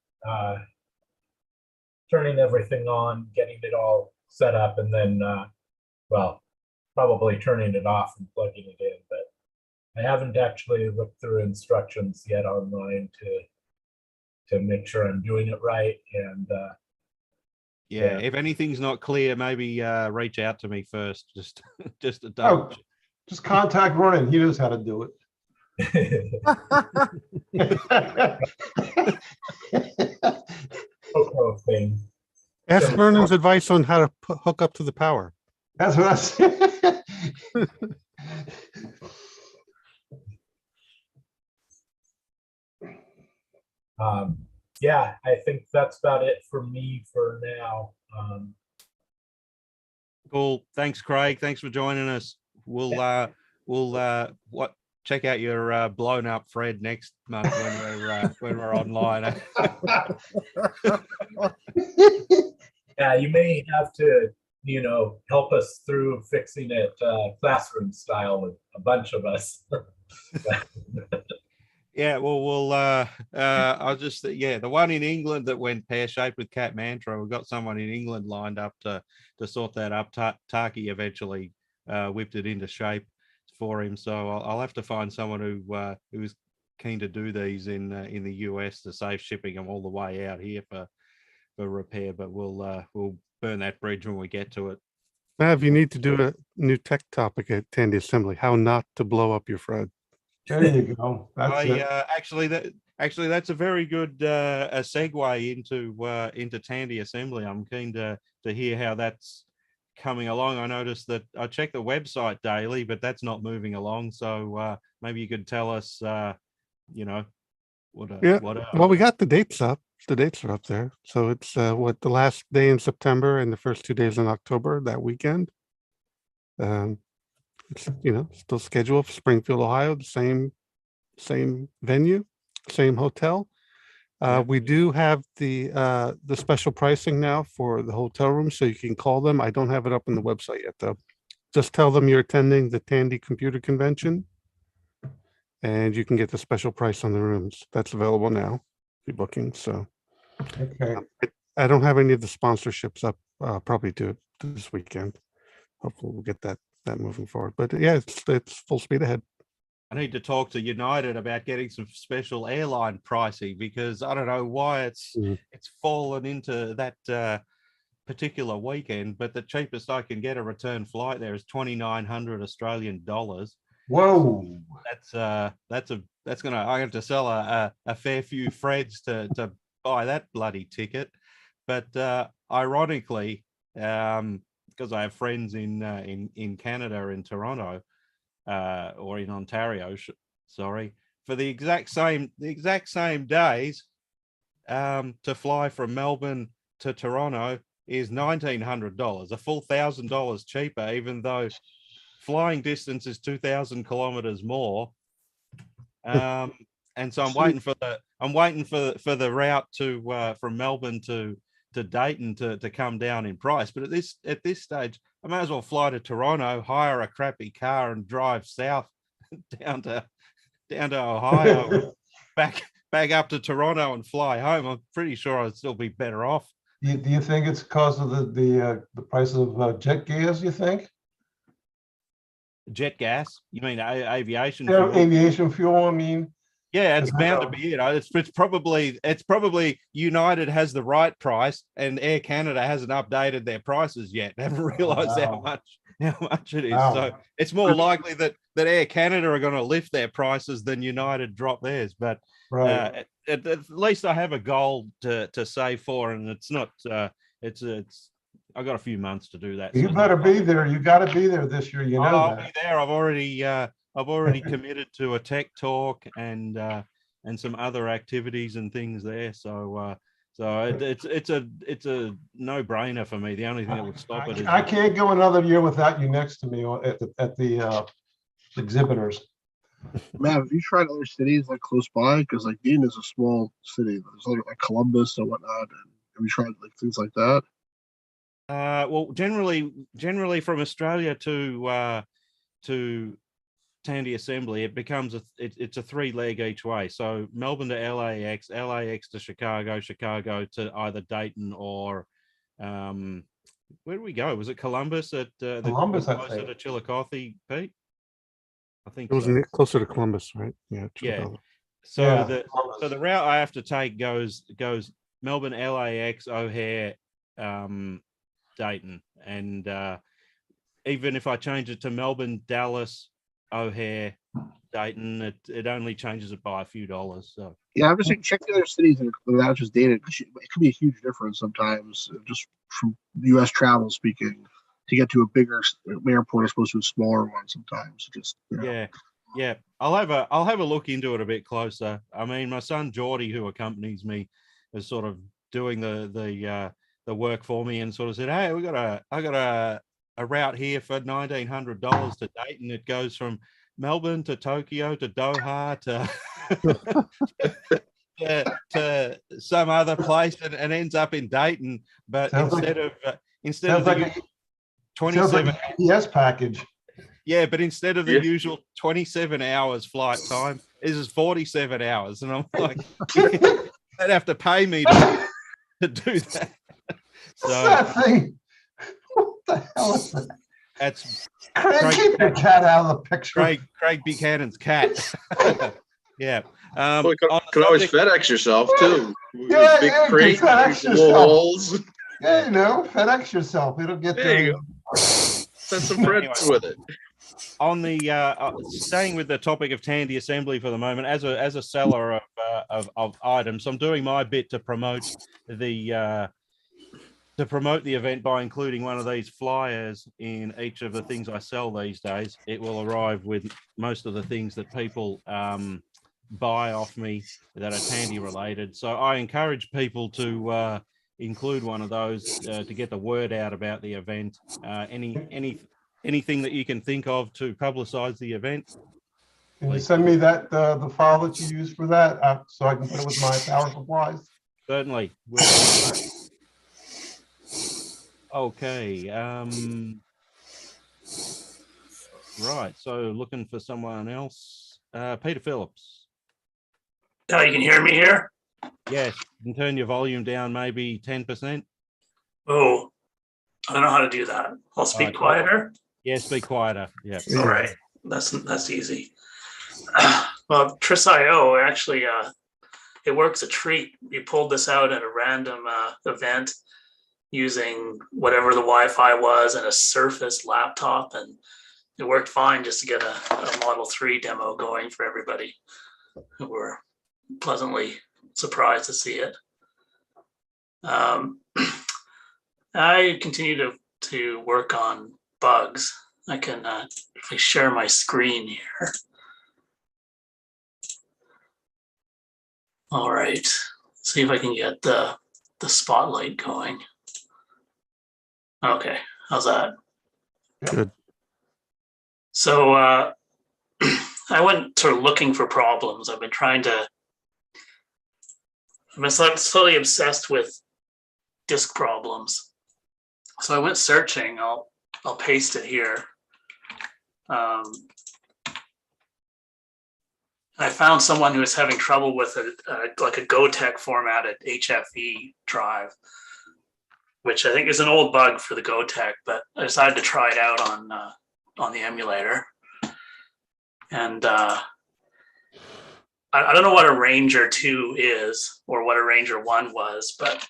turning everything on, getting it all set up, and then, well, probably turning it off and plugging it in. But I haven't actually looked through instructions yet online to make sure I'm doing it right. And Yeah, if anything's not clear, maybe reach out to me first, just to double. Just contact Ronan. He knows how to do it. thing. Ask Vernon's advice on how to hook up to the power. That's what I said. Yeah, I think that's about it for me for now. Cool. Thanks, Craig. Thanks for joining us. We'll check out your blown up Fred next month when we're online. Yeah, you may have to, help us through fixing it classroom style with a bunch of us. Yeah, well, I'll just, the one in England that went pear-shaped with Cat Mantra, we've got someone in England lined up to sort that up. Taki eventually whipped it into shape for him, so I'll have to find someone who's keen to do these in the US to save shipping them all the way out here for repair. But we'll burn that bridge when we get to it. Mav, you need to do a new tech topic at Tandy Assembly: how not to blow up your Fred. There you go. That's it. Actually, that's a very good a segue into Tandy Assembly. I'm keen to hear how that's coming along. I noticed that I check the website daily, but that's not moving along. So maybe you could tell us, what. Well, we got the dates up. The dates are up there. So it's the last day in September and the first 2 days in October, that weekend. It's still scheduled for Springfield, Ohio, the same venue, same hotel. We do have the special pricing now for the hotel room, so you can call them. I don't have it up on the website yet, though. Just tell them you're attending the Tandy Computer Convention, and you can get the special price on the rooms. That's available now, pre-booking. So Okay. I don't have any of the sponsorships up. Probably do it this weekend. Hopefully we'll get that moving forward. But yeah, it's full speed ahead. I need to talk to United about getting some special airline pricing, because I don't know why it's fallen into that particular weekend, but the cheapest I can get a return flight there is 2,900 Australian dollars. Whoa. That's gonna, I have to sell a fair few Freds to buy that bloody ticket. But ironically, because I have friends in Canada, in Toronto, or in Ontario, sorry, for the exact same days, to fly from Melbourne to Toronto is $1,900, a full $1,000 cheaper, even though flying distance is 2,000 kilometers more. And so I'm waiting for the route to from Melbourne to Dayton to come down in price. But at this stage, I may as well fly to Toronto, hire a crappy car, and drive south down to Ohio, back up to Toronto and fly home. I'm pretty sure I'd still be better off. Do you think it's because of the price of jet gas, you think? Jet gas? You mean aviation Yeah, fuel? aviation fuel, I mean. Yeah, it's bound to be it. It's probably United has the right price, and Air Canada hasn't updated their prices yet. They haven't realized how much it is. Wow. So it's more likely that Air Canada are going to lift their prices than United drop theirs. But Right. at least I have a goal to save for, and it's not. It's I got a few months to do that. You better be there. You got to be there this year. You know I'll that. be there. I've already committed to a tech talk and some other activities and things there. So it's a no-brainer for me. The only thing that would stop it is I can't go another year without you next to me at the exhibitors. Matt, have you tried other cities like close by? Because like Dayton is a small city. There's other like Columbus and whatnot. And have you tried like things like that? Well, generally from Australia to Tandy Assembly, it becomes it's a 3-leg each way. So Melbourne to LAX, LAX to Chicago, Chicago to either Dayton or where do we go? Was it Columbus at Columbus, I closer think. to Chillicothe, Pete? I think It was so. closer to Columbus, right? Yeah. Yeah. Chicago. So Yeah, the route I have to take goes Melbourne, LAX, O'Hare, Dayton, and even if I change it to Melbourne, Dallas, O'Hare, Dayton, it only changes it by a few dollars. So Yeah, I'm just saying check the other cities that are not just Dayton. 'Cause it could be a huge difference sometimes, just from U.S. travel speaking, to get to a bigger airport as opposed to a smaller one. Sometimes, just yeah, I'll have a look into it a bit closer. I mean, my son Geordie, who accompanies me, is sort of doing the work for me, and sort of said, "Hey, I got a route here for $1,900 to Dayton. It goes from Melbourne to Tokyo to Doha to some other place and ends up in Dayton. But Sounds instead of like the a 27 ES package. yeah, but instead of the usual 27 hours flight time, this is 47 hours. And I'm like, they'd have to pay me to do that. What's that thing? What the hell is that? That's Craig, keep your cat out of the picture. Craig Buchanan's cat. Yeah. Well, you could always FedEx yourself too. Yeah, Big yeah, crate, FedEx little yourself. holes. Yeah, you know, FedEx yourself. It'll get There you there. go. Send some friends with it. On the staying with the topic of Tandy Assembly for the moment, as a seller of items, I'm doing my bit to promote the event by including one of these flyers in each of the things I sell these days. It will arrive with most of the things that people buy off me that are Tandy related. So I encourage people to include one of those to get the word out about the event. Anything that you can think of to publicize the event. Can you send me that the file that you use for that so I can put it with my power supplies? Certainly. Okay. Right. So looking for someone else. Peter Phillips. Oh, you can hear me here? Yes. You can turn your volume down maybe 10%. Oh, I don't know how to do that. I'll speak quieter. Yeah, speak quieter. Yeah. All right. That's easy. Well, TRS-80 actually it works a treat. We pulled this out at a random event using whatever the Wi-Fi was and a Surface laptop, and it worked fine just to get a Model 3 demo going for everybody who were pleasantly surprised to see it. I continue to work on bugs. I can if I share my screen here. All right, see if I can get the spotlight going. Okay, how's that? Good. So I went sort of looking for problems. I've been slowly obsessed with disk problems. So I went searching. I'll paste it here. I found someone who was having trouble with like a GoTech formatted HFE drive, which I think is an old bug for the GoTech, but I decided to try it out on the emulator. And I don't know what a Ranger 2 is or what a Ranger 1 was, but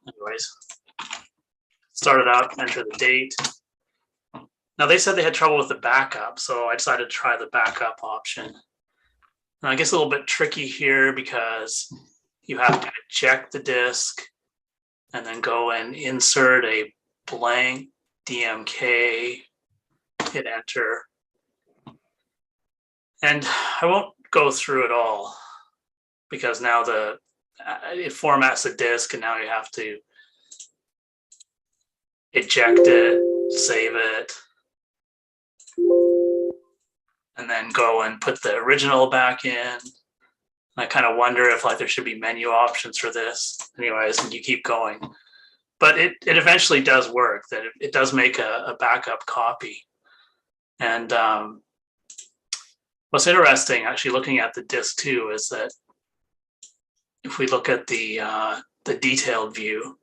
anyways, started out, enter the date. Now they said they had trouble with the backup, so I decided to try the backup option. Now, I guess a little bit tricky here because you have to eject the disk and then go and insert a blank DMK, hit enter. And I won't go through it all because now it formats the disk and now you have to eject it, save it, and then go and put the original back in. I kind of wonder if like there should be menu options for this. Anyways, and you keep going. But it eventually does work, that it does make a backup copy. And what's interesting, actually looking at the disk too, is that if we look at the detailed view,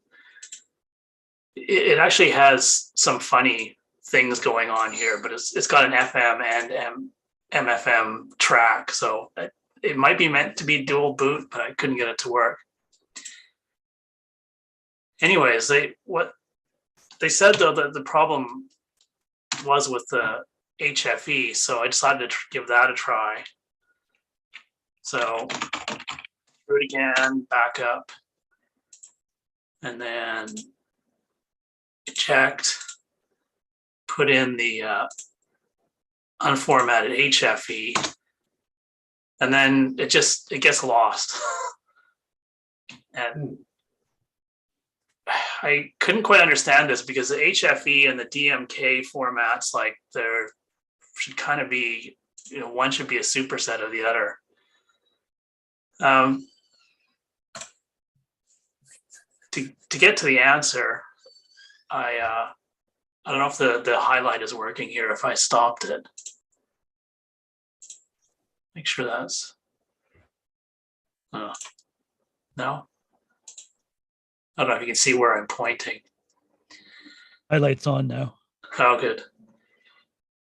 it actually has some funny things going on here, but it's got an FM and MFM track. So it might be meant to be dual boot, but I couldn't get it to work. Anyways, what they said though that the problem was with the HFE, so I decided to give that a try. So do it again, back up, and then checked, put in the unformatted HFE, and then it gets lost. And I couldn't quite understand this because the HFE and the DMK formats, like there should kind of be, one should be a superset of the other. To get to the answer, I don't know if the highlight is working here. If I stopped it, make sure that's no. I don't know if you can see where I'm pointing. Highlights on now. Oh, good.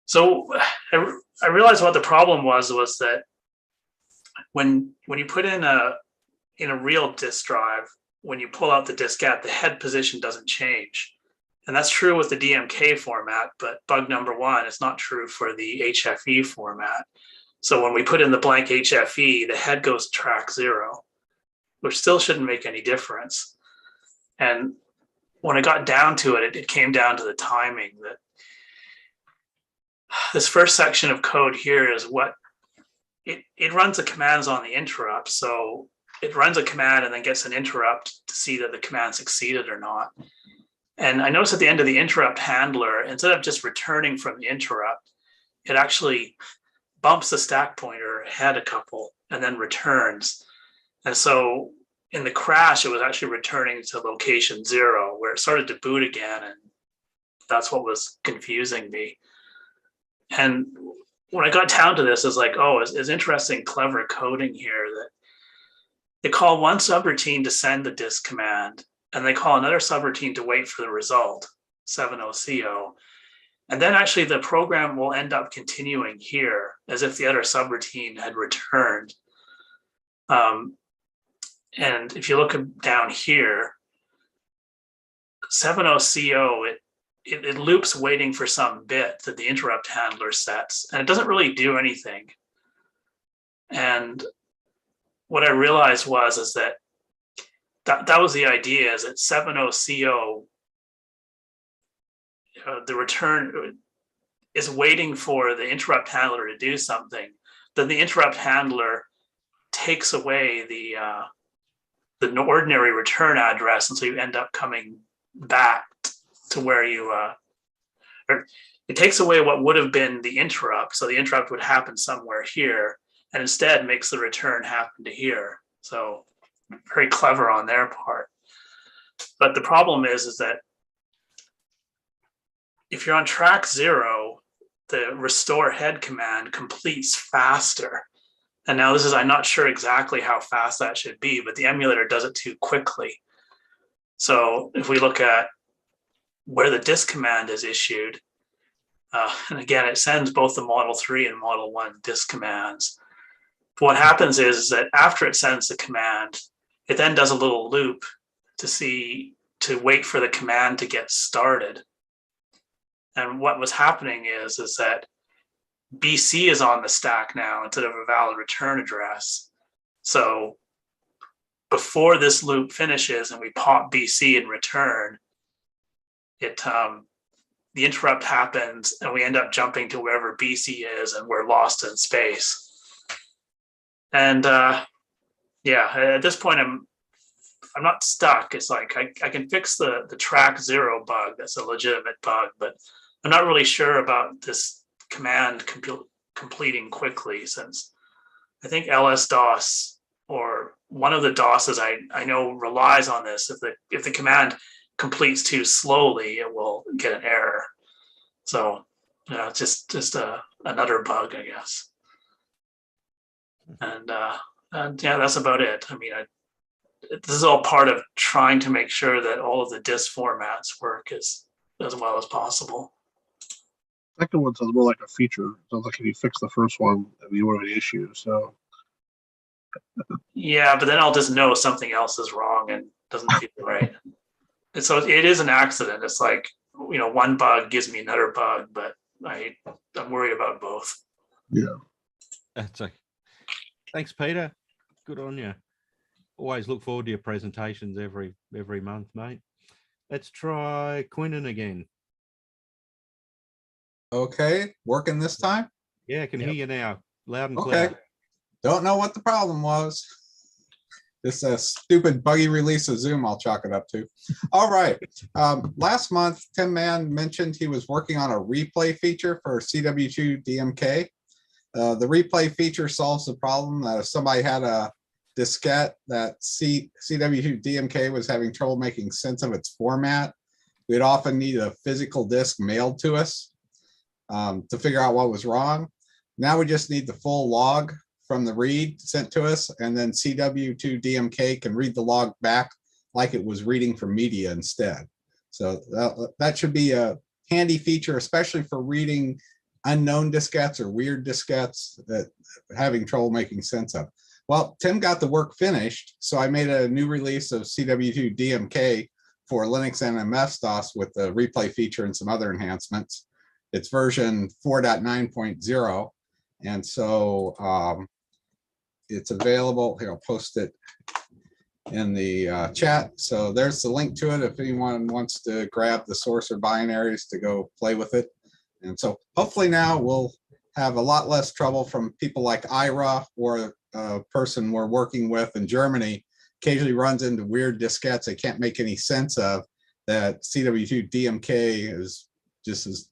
So I realized what the problem was that when you put in a real disk drive, when you pull out the diskette, the head position doesn't change. And that's true with the DMK format, but bug number one is not true for the HFE format. So when we put in the blank HFE, the head goes to track 0, which still shouldn't make any difference. And when I got down to it, it came down to the timing. That this first section of code here is what it runs the commands on the interrupt. So it runs a command and then gets an interrupt to see that the command succeeded or not. And I noticed at the end of the interrupt handler, instead of just returning from the interrupt, it actually bumps the stack pointer ahead a couple and then returns. And so in the crash, it was actually returning to location 0, where it started to boot again. And that's what was confusing me. And when I got down to this, it's like, oh, it's interesting, clever coding here that they call one subroutine to send the disk command, and they call another subroutine to wait for the result, 70CO. And then actually the program will end up continuing here as if the other subroutine had returned. And if you look down here, 70CO, it loops waiting for some bit that the interrupt handler sets, and it doesn't really do anything. And what I realized is that was the idea, is that 70CO, the return is waiting for the interrupt handler to do something. Then the interrupt handler takes away the ordinary return address, and so you end up coming back to where you or it takes away what would have been the interrupt. So the interrupt would happen somewhere here, and instead makes the return happen to here. So very clever on their part. But the problem is that if you're on track 0, the restore head command completes faster. And now I'm not sure exactly how fast that should be, but the emulator does it too quickly. So if we look at where the disk command is issued, and again, it sends both the Model 3 and Model 1 disk commands. But what happens is that after it sends the command, it then does a little loop to wait for the command to get started. And what was happening is that BC is on the stack now instead of a valid return address. So before this loop finishes and we pop BC in return, the interrupt happens and we end up jumping to wherever BC is and we're lost in space. And yeah, at this point I'm not stuck. It's like I can fix the track 0 bug. That's a legitimate bug, but I'm not really sure about this command completing quickly, since I think LS-DOS or one of the DOSes I know relies on this. If the command completes too slowly, it will get an error. So yeah, it's just another bug, I guess. And yeah, that's about it. I mean, this is all part of trying to make sure that all of the disk formats work as well as possible. Second one sounds more like a feature. Sounds like if you fix the first one, you won't have any issues. So Yeah, but then I'll just know something else is wrong and doesn't feel right. And so it is an accident. It's like, one bug gives me another bug, but I'm worried about both. yeah. That's okay. Thanks, Peter. Good on you. Always look forward to your presentations every month, mate. Let's try Quinnan again. Okay, working this time? Yeah, I can hear you now, loud and Okay. clear. Don't know what the problem was. It's a stupid buggy release of Zoom, I'll chalk it up to. All right. Last month, Tim Mann mentioned he was working on a replay feature for CW2 DMK. The replay feature solves the problem that if somebody had a diskette that CW2 DMK was having trouble making sense of its format, we'd often need a physical disk mailed to us to figure out what was wrong. Now we just need the full log from the read sent to us, and then CW2 DMK can read the log back like it was reading from media instead. So that should be a handy feature, especially for reading unknown diskettes or weird diskettes that having trouble making sense of. Well, Tim got the work finished, so I made a new release of CW2 DMK for Linux and MS-DOS with the replay feature and some other enhancements. It's version 4.9.0, and so it's available. Here, I'll post it in the chat. So there's the link to it if anyone wants to grab the source or binaries to go play with it. And so hopefully now we'll have a lot less trouble from people like Ira, or a person we're working with in Germany occasionally runs into weird diskettes they can't make any sense of, that CW2 DMK is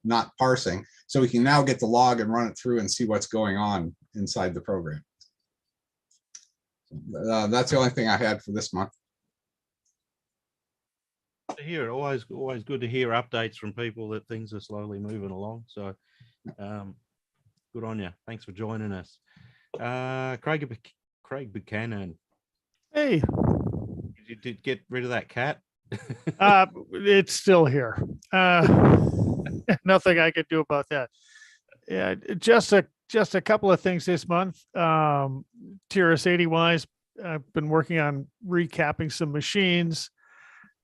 not parsing. So we can now get the log and run it through and see what's going on inside the program. That's the only thing I had for this month. Here, always good to hear updates from people that things are slowly moving along. So good on you. Thanks for joining us. Craig Buchanan. Hey. You did get rid of that cat? It's still here. Nothing I could do about that. Yeah, just a couple of things this month. TRS-80 wise, I've been working on recapping some machines,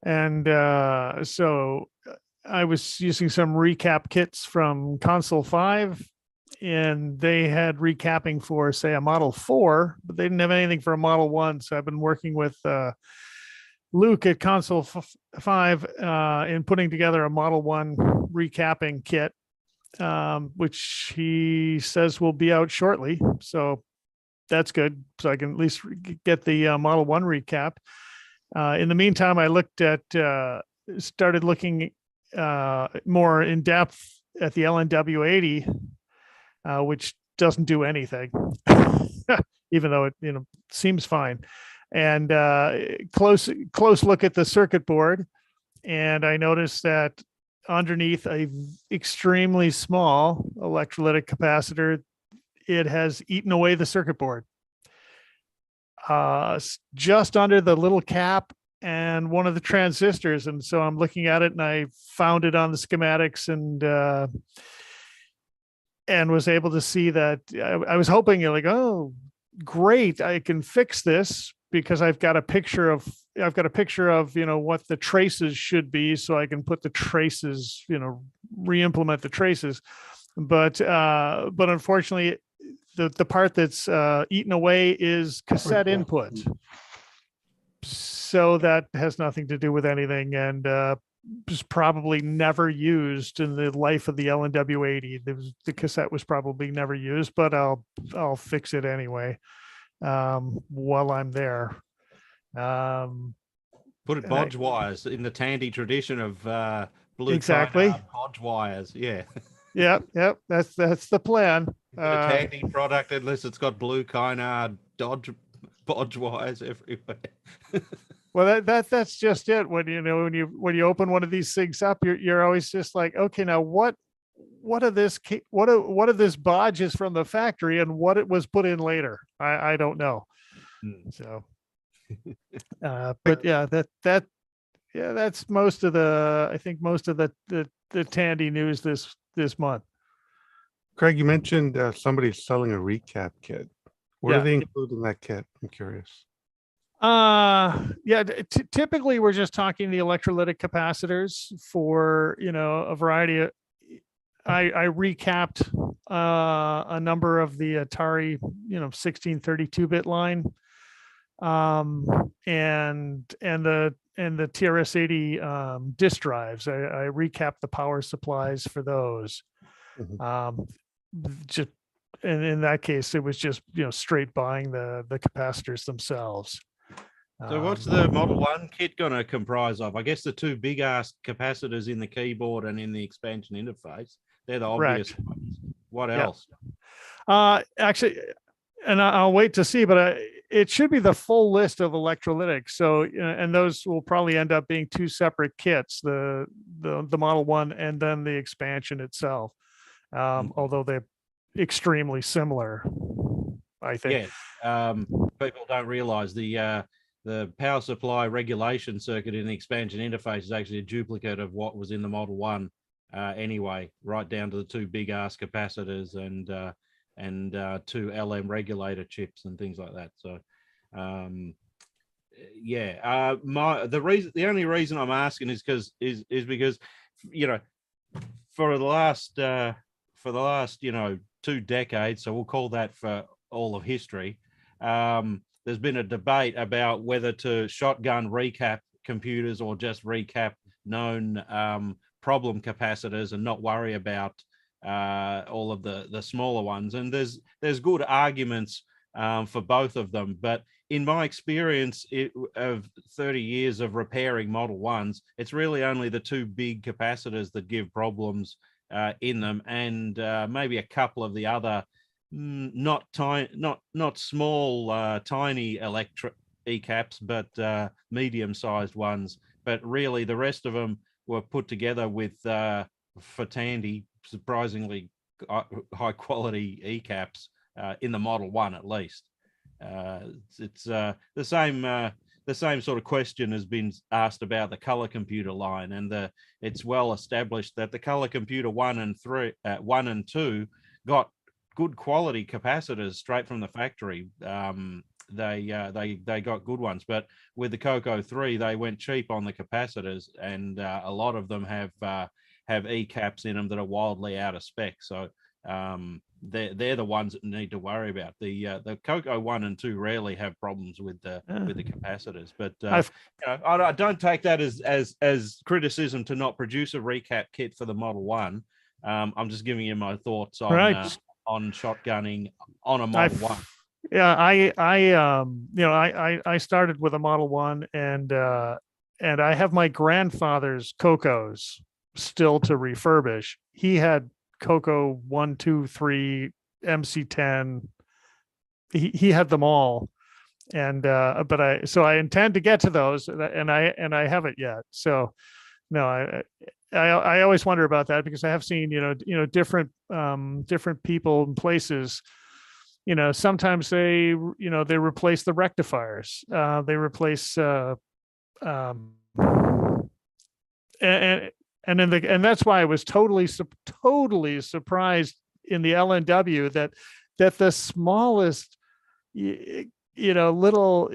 and so I was using some recap kits from Console 5, and they had recapping for, say, a Model 4, but they didn't have anything for a Model 1. So I've been working with Luke at Console 5 in putting together a Model 1 recapping kit, which he says will be out shortly. So that's good. So I can at least get the Model 1 recap. In the meantime, I started looking more in depth at the LNW-80, which doesn't do anything, even though it seems fine. And close look at the circuit board, and I noticed that underneath a extremely small electrolytic capacitor, it has eaten away the circuit board. Just under the little cap and one of the transistors. And so I'm looking at it, and I found it on the schematics, and was able to see that. I was hoping, oh, great, I can fix this, because I've got a picture of what the traces should be, so I can put the traces, re-implement the traces. But unfortunately, the part that's eaten away is cassette input. So that has nothing to do with anything, and was probably never used in the life of the LNW-80. The cassette was probably never used, but I'll fix it anyway while I'm there. Put it bodge wires in the Tandy tradition of blue exactly bodge wires. Yeah. Yep. That's the plan. The Tandy product, unless it's got blue Kynar bodge wires everywhere. Well, that's just it. When you open one of these things up, you're always just like, okay, now what of this what of this bodge is from the factory and what it was put in later? I don't know. So, but yeah, that's most of the Tandy news this month. Craig, you mentioned somebody's selling a recap kit. What Yeah. do they include in that kit? I'm curious. Yeah, typically we're just talking the electrolytic capacitors for, a variety of, I recapped a number of the Atari, 1632-bit line, and the TRS-80 disk drives. I recapped the power supplies for those. Just, and in that case, it was just, straight buying the capacitors themselves. So what's the Model 1 kit going to comprise of? I guess the two big ass capacitors in the keyboard and in the expansion interface. They're the obvious ones. What else? Actually, and I'll wait to see, but it should be the full list of electrolytics. So, and those will probably end up being two separate kits, the Model 1 and then the expansion itself. Although they're extremely similar, I think. Yeah. People don't realize the power supply regulation circuit in the expansion interface is actually a duplicate of what was in the Model 1 anyway, right down to the two big ass capacitors and two LM regulator chips and things like that. So the only reason I'm asking is because for the last 2 decades, so we'll call that for all of history, there's been a debate about whether to shotgun recap computers or just recap known problem capacitors and not worry about all of the smaller ones. And there's good arguments for both of them. But in my experience of 30 years of repairing Model 1s, it's really only the two big capacitors that give problems in them, and maybe a couple of the other not small tiny electric ECAPs, but medium-sized ones. But really, the rest of them were put together with for Tandy surprisingly high quality ECAPs in the Model 1 at least. It's the same sort of question has been asked about the color computer line, and it's well established that the color computer 1 and 2 got good quality capacitors straight from the factory. They got good ones, but with the Coco 3, they went cheap on the capacitors, and a lot of them have ECAPs in them that are wildly out of spec. So they're the ones that need to worry about. The Coco 1 and 2 rarely have problems with the capacitors, but I don't take that as criticism to not produce a recap kit for the Model 1. I'm just giving you my thoughts on shotgunning on a Model 1. Yeah, I started with a Model 1, and I have my grandfather's Cocos still to refurbish. He had Coco 1, 2, 3, MC10. He had them all, and but I intend to get to those, and I haven't yet. So no, I always wonder about that, because I have seen different people and places. Sometimes they replace the rectifiers. They replace and that's why I was totally surprised in the LNW that the smallest little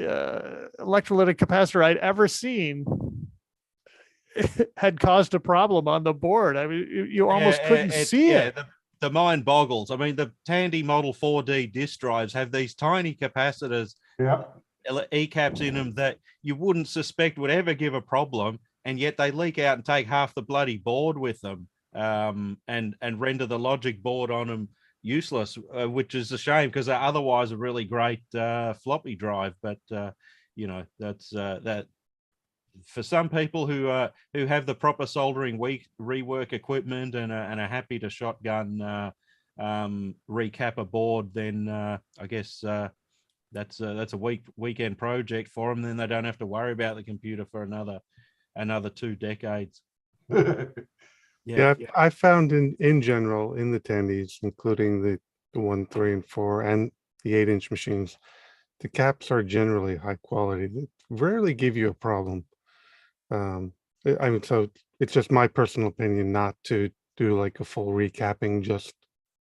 electrolytic capacitor I'd ever seen had caused a problem on the board. I mean, you almost couldn't see it. The mind boggles. I mean, the Tandy Model 4D disk drives have these tiny capacitors, ECAPs in them that you wouldn't suspect would ever give a problem, and yet they leak out and take half the bloody board with them, and render the logic board on them useless, which is a shame, because they're otherwise a really great floppy drive. But that's that. for some people who have the proper soldering rework equipment and are happy to shotgun recap a board, then I guess that's a weekend project for them. Then they don't have to worry about the computer for another 2 decades. Yeah, I found in general in the Tandys, including the 1, 3, and 4, and the 8-inch machines, the caps are generally high quality. They rarely give you a problem. I mean, so it's just my personal opinion not to do like a full recapping just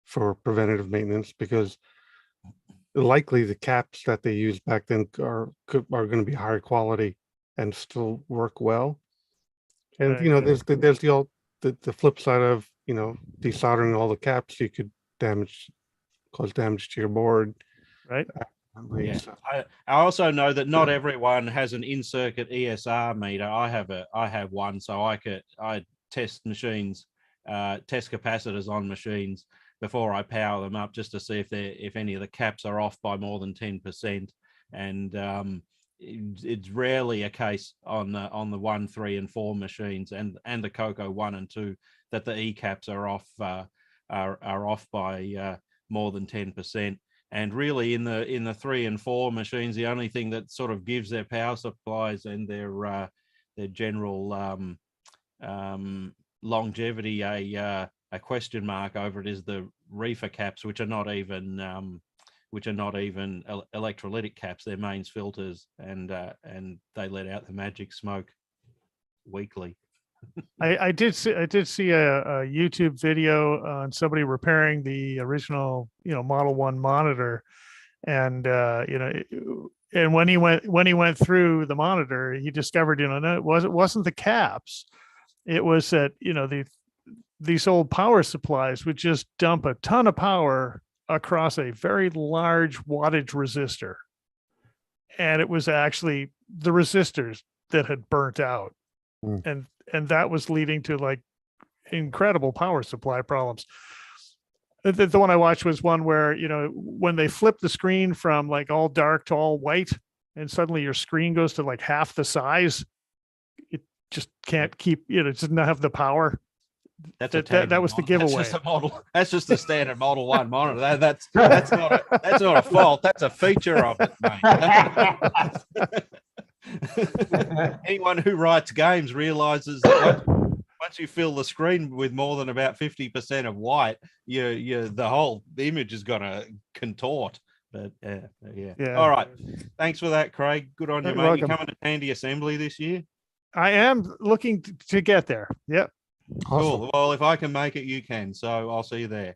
for preventative maintenance, because likely the caps that they used back then are going to be higher quality and still work well. And you know, there's the flip side of, you know, desoldering all the caps, you could cause damage to your board. Right. Yeah. I also know that not everyone has an in-circuit ESR meter. I have one, so I test machines, test capacitors on machines before I power them up, just to see if any of the caps are off by more than 10%. And it's rarely a case on the 1, 3, and 4 machines and the Coco 1 and 2 that the E caps are off by more than 10%. And really in the 3 and 4 machines, the only thing that sort of gives their power supplies and their general longevity a question mark over it is the reefer caps, which are not even electrolytic caps. They're mains filters, and they let out the magic smoke weekly. I did see a YouTube video on somebody repairing the original, Model 1 monitor, and and when he went through the monitor, he discovered, no, it wasn't the caps. It was that, these old power supplies would just dump a ton of power across a very large wattage resistor. And it was actually the resistors that had burnt out. And that was leading to like incredible power supply problems. The one I watched was one where, when they flip the screen from like all dark to all white, and suddenly your screen goes to like half the size, it just can't keep, it doesn't have the power. That was the giveaway. That's just a model. That's just a standard Model 1 monitor. That's not a fault. That's a feature of it, mate. Anyone who writes games realizes that once you fill the screen with more than about 50% of white, the whole image is gonna contort. But yeah. All right. Thanks for that, Craig. Good on you, You're mate. welcome. You coming to Tandy Assembly this year? I am looking to get there. Yep. Awesome. Cool. Well, if I can make it, you can. So I'll see you there.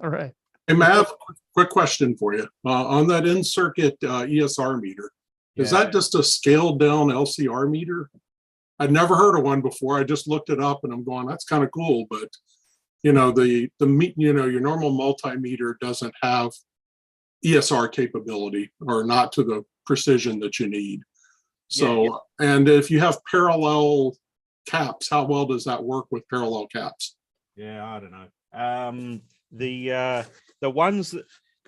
All right. Hey, Matt, I have a quick question for you. On that in-circuit ESR meter, is that just a scaled down LCR meter? I'd never heard of one before. I just looked it up and I'm going, that's kind of cool. But your normal multimeter doesn't have ESR capability, or not to the precision that you need. So, and if you have parallel caps, how well does that work with parallel caps? Yeah, I don't know. The ones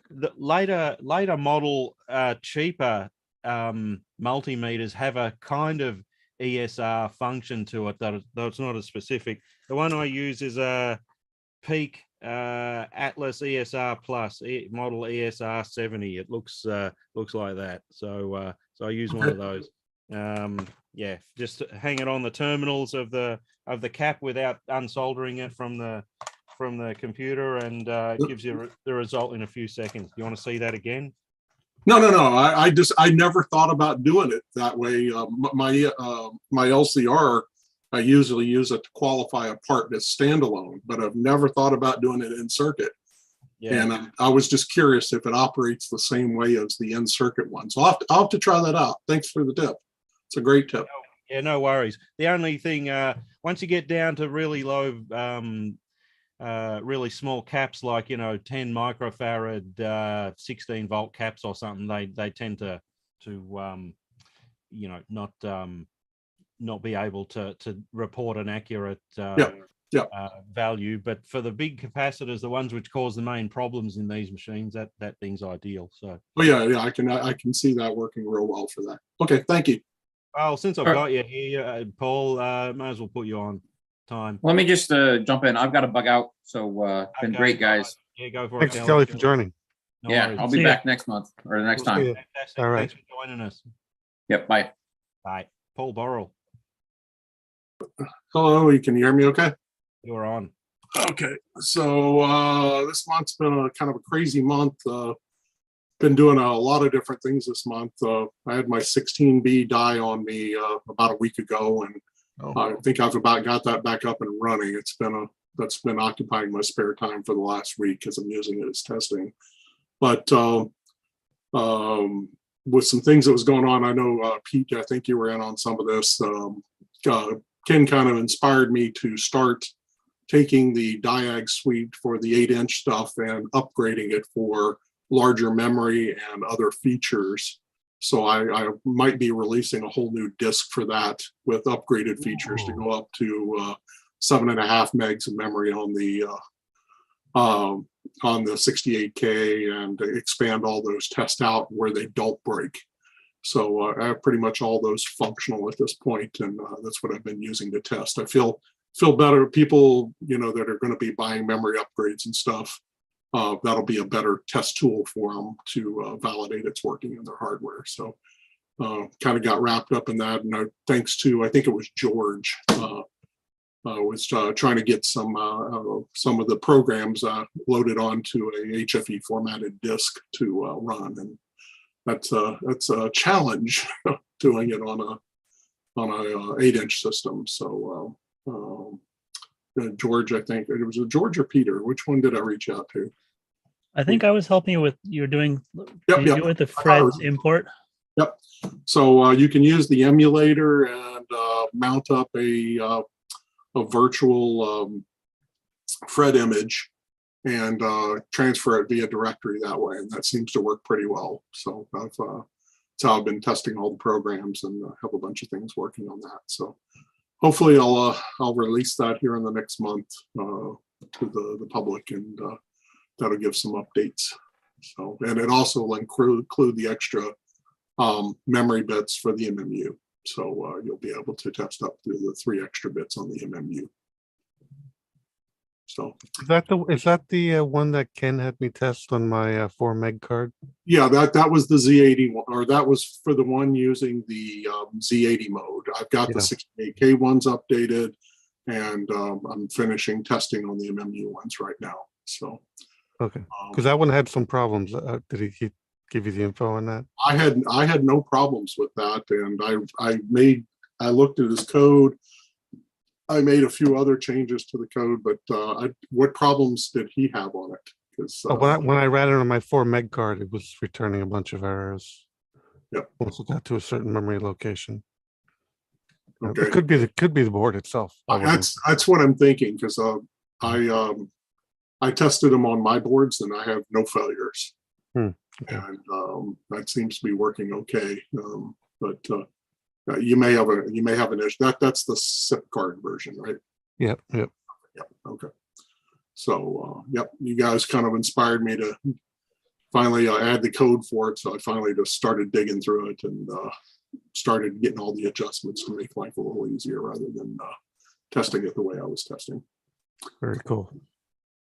that later model cheaper multimeters have a kind of ESR function to it, though it's not as specific. The one I use is a Peak Atlas ESR Plus model ESR 70. It looks like that. So I use one of those. Just hang it on the terminals of the cap without unsoldering it from the computer, and it gives you the result in a few seconds. You want to see that again? No. I never thought about doing it that way. My LCR, I usually use it to qualify a part that's standalone, but I've never thought about doing it in circuit. Yeah. And I was just curious if it operates the same way as the in circuit one. So I'll have to try that out. Thanks for the tip. It's a great tip. Yeah, no worries. The only thing, once you get down to really low, really small caps, like 10 microfarad, 16 volt caps or something, they tend to not be able to report an accurate value. But for the big capacitors, the ones which cause the main problems in these machines, that thing's ideal. So. Oh yeah, I can see that working real well for that. Okay, thank you. Well, since I've Sure. got you here, Paul, might as well put you on time. Let me just jump in. I've got to bug out. So been Okay, great, all right. guys. Yeah, go for Thanks, it, Kelly, for joining. No Yeah, worries. I'll See be ya. back next month or the next We'll see time. ya. Fantastic. All right. Thanks for joining us. Yep, bye. Bye. Paul Borrell, Hello, you can hear me okay? you're on. Okay, so this month's been a kind of a crazy month. Been doing a lot of different things this month. I had my 16B die on me about a week ago, and I think I've about got that back up and running. That's been occupying my spare time for the last week because I'm using it as testing. But with some things that was going on, I know Pete, I think you were in on some of this. Ken kind of inspired me to start taking the Diag suite for the 8-inch stuff and upgrading it for larger memory and other features. So I might be releasing a whole new disk for that with upgraded features to go up to 7.5 megs of memory on the 68K and expand all those tests out where they don't break. So I have pretty much all those functional at this point, and that's what I've been using to test. I feel better. People, that are going to be buying memory upgrades and stuff, that'll be a better test tool for them to validate it's working in their hardware. So kind of got wrapped up in that, and thanks to, I think it was George, was trying to get some of the programs loaded onto a HFE formatted disk to run, and that's a challenge doing it on a 8-inch system. So George, I think it was George or Peter. Which one did I reach out to? I think I was helping you with you're doing Yep. with the Fred's import. Yep. So you can use the emulator and mount up a virtual Fred image and transfer it via directory that way, and that seems to work pretty well. So that's how I've been testing all the programs and have a bunch of things working on that. So hopefully I'll release that here in the next month to the public, and that'll give some updates. So, and it also will include the extra memory bits for the MMU. So you'll be able to test up through the 3 extra bits on the MMU. So is that the one that Ken had me test on my 4 meg card? yeah, that was the Z80 one, or that was for the one using the Z80 mode. I've got the 68K ones updated, and I'm finishing testing on the MMU ones right now. So okay, because that one had some problems. Did he give you the info on that? I had no problems with that, and I looked at his code. I made a few other changes to the code, but what problems did he have on it? Because when I ran it on my 4 meg card, it was returning a bunch of errors. Yep. Once it got to a certain memory location. Okay. It could be the board itself. That's what I'm thinking, because I tested them on my boards and I have no failures. Okay. And that seems to be working okay. But you may have an issue. That's the SIP card version, right? Yep. Okay. So yep, you guys kind of inspired me to finally add the code for it. So I finally just started digging through it and started getting all the adjustments to make life a little easier rather than testing it the way I was testing. Very cool.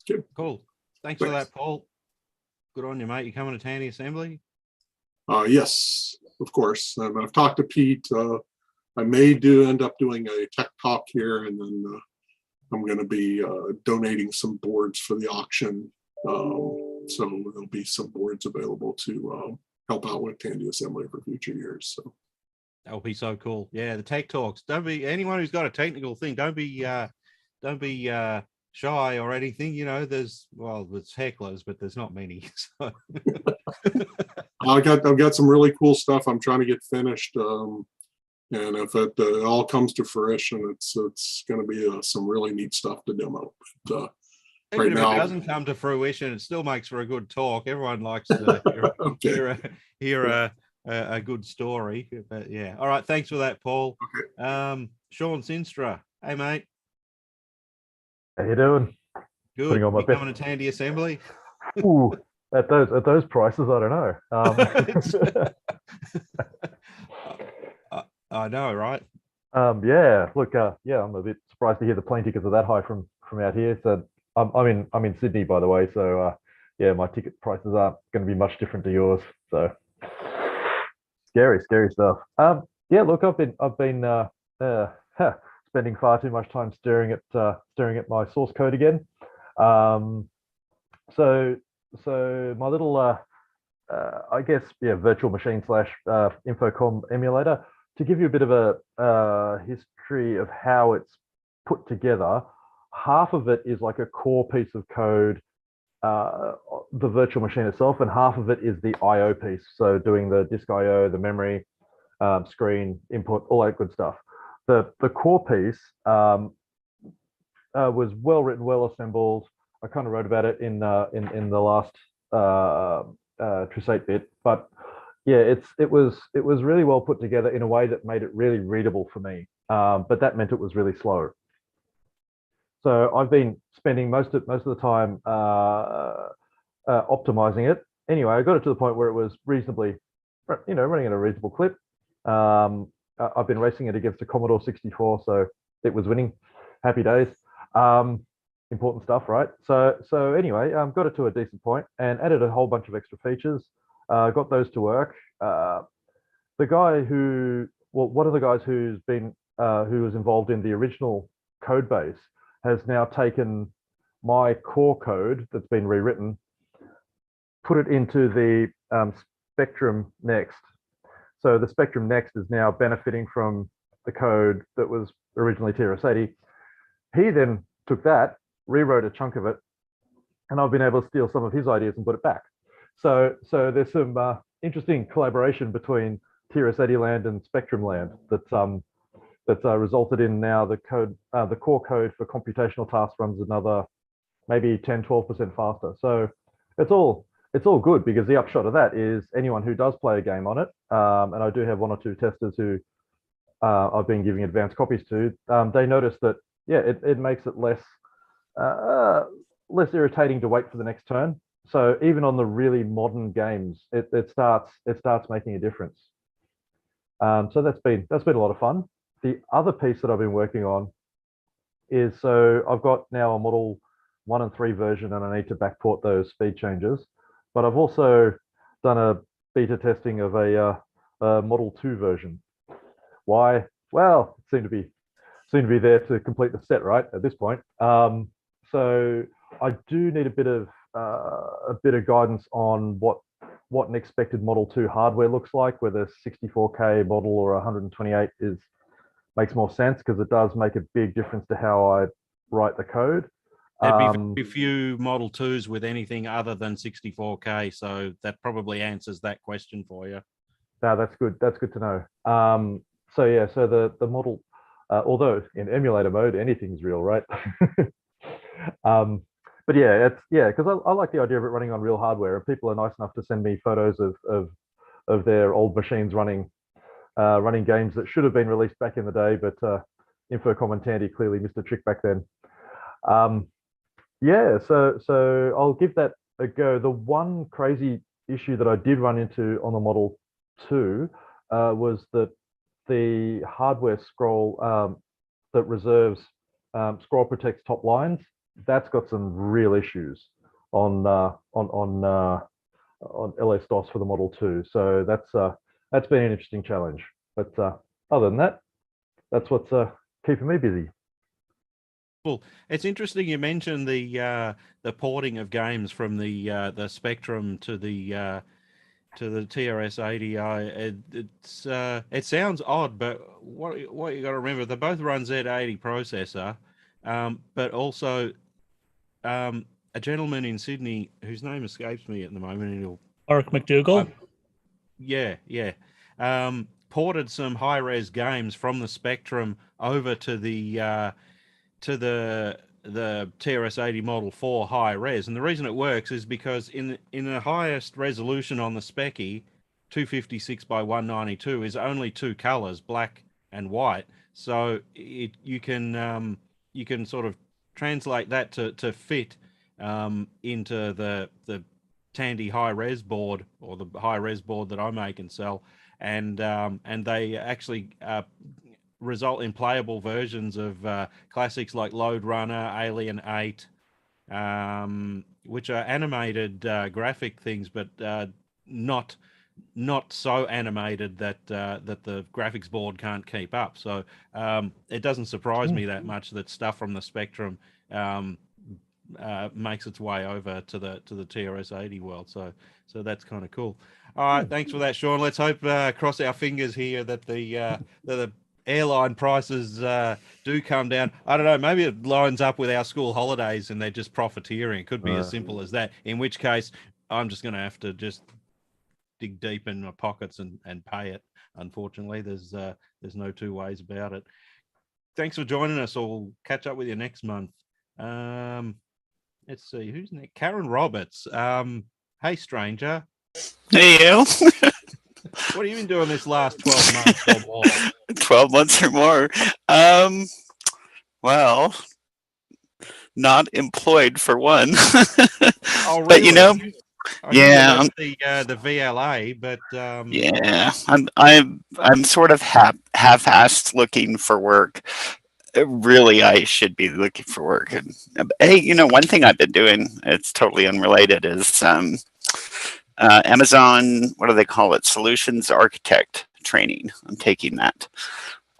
Good. Cool. Thanks for that, Paul. Good on you, mate. You coming to Tandy Assembly? Yes, of course. I've talked to Pete. I may end up doing a tech talk here, and then I'm going to be donating some boards for the auction. So there'll be some boards available to help out with Tandy Assembly for future years. So that will be so cool. Yeah, the tech talks. Don't be anyone who's got a technical thing. Don't be shy or anything. There's hecklers, but there's not many. So. I've got some really cool stuff I'm trying to get finished. And if it all comes to fruition, it's going to be some really neat stuff to demo. But, even if it doesn't come to fruition, it still makes for a good talk. Everyone likes to hear a good story. But yeah, all right. Thanks for that, Paul. Okay. Sean Sinstra, hey mate. How you doing? Good. You coming to Tandy Assembly? Ooh, at those prices, I don't know. I know, right? Yeah, look, yeah, I'm a bit surprised to hear the plane tickets are that high from out here. So I'm in Sydney, by the way. So yeah, my ticket prices aren't going to be much different to yours. So scary stuff. Yeah, look, I've been spending far too much time staring at my source code again. So my little I guess, yeah, virtual machine slash Infocom emulator. To give you a bit of a history of how it's put together, half of it is like a core piece of code, the virtual machine itself, and half of it is the I/O piece. So doing the disk I/O, the memory, screen input, all that good stuff. The core piece was well written, well assembled. I kind of wrote about it in the last TRS-80, but yeah, it was really well put together in a way that made it really readable for me. But that meant it was really slow. So I've been spending most of the time optimizing it. Anyway, I got it to the point where it was reasonably, running at a reasonable clip. I've been racing it against a Commodore 64, so it was winning. Happy days. Important stuff, right? So anyway, got it to a decent point and added a whole bunch of extra features. Got those to work. The guy one of the guys who was involved in the original code base has now taken my core code that's been rewritten, put it into the Spectrum Next. So the Spectrum Next is now benefiting from the code that was originally TRS-80. He then took that, rewrote a chunk of it, and I've been able to steal some of his ideas and put it back. So there's some interesting collaboration between TRS-80 land and Spectrum land that's resulted in now the core code for computational tasks runs another maybe 10-12% faster. So it's all good, because the upshot of that is anyone who does play a game on it, and I do have one or two testers who I've been giving advanced copies to, they notice that, yeah, it makes it less irritating to wait for the next turn. So even on the really modern games, it starts making a difference. So that's been a lot of fun. The other piece that I've been working on is, so I've got now a Model 1 and 3 version, and I need to backport those speed changes. But I've also done a beta testing of a Model 2 version. Why? Well, it seemed to be there to complete the set, right, at this point. So I do need a bit of guidance on what an expected Model 2 hardware looks like, whether 64K model or 128 makes more sense, because it does make a big difference to how I write the code. There'd be few Model 2s with anything other than 64K, so that probably answers that question for you. No, that's good. That's good to know. So yeah, so the model, although in emulator mode, anything's real, right? But yeah, because I like the idea of it running on real hardware, and people are nice enough to send me photos of their old machines running games that should have been released back in the day, but Infocom and Tandy clearly missed a trick back then. Yeah, so I'll give that a go. The one crazy issue that I did run into on the Model 2 was that the hardware scroll that reserves scroll protects top lines, that's got some real issues on LS-DOS for the Model 2. So that's been an interesting challenge. But other than that, that's what's keeping me busy. Well, it's interesting you mentioned the porting of games from the Spectrum to the TRS-80. It sounds odd, but what you got to remember, they both run Z80 processor, but also a gentleman in Sydney whose name escapes me at the moment. Mark McDougall. Yeah. Ported some high-res games from the Spectrum over to the TRS-80 Model 4 high res, and the reason it works is because in the highest resolution on the Specky, 256 by 192 is only two colors, black and white. So you can sort of translate that to fit into the Tandy high res board, or the high res board that I make and sell, and they actually result in playable versions of classics like Lode Runner, Alien 8, which are animated graphic things, but not so animated that that the graphics board can't keep up. So it doesn't surprise me that much that stuff from the Spectrum makes its way over to the TRS-80 world. So that's kind of cool. All right, thanks for that, Sean. Let's hope, cross our fingers here, that the airline prices do come down. I don't know, maybe it lines up with our school holidays and they're just profiteering. It could be as simple as that, in which case I'm just going to have to just dig deep in my pockets and pay it. Unfortunately, there's no two ways about it. Thanks for joining us. I'll catch up with you next month. Let's see, who's next? Karen Roberts. Hey, stranger. Hey, you. What have you been doing this last 12 months or more? 12 months or more. Well, not employed for one. Oh, really? But you know, yeah, the VLA, but yeah, I'm sort of half-assed looking for work. Really, I should be looking for work. And hey, you know, one thing I've been doing, it's totally unrelated, is Amazon, what do they call it? Solutions architect training. I'm taking that.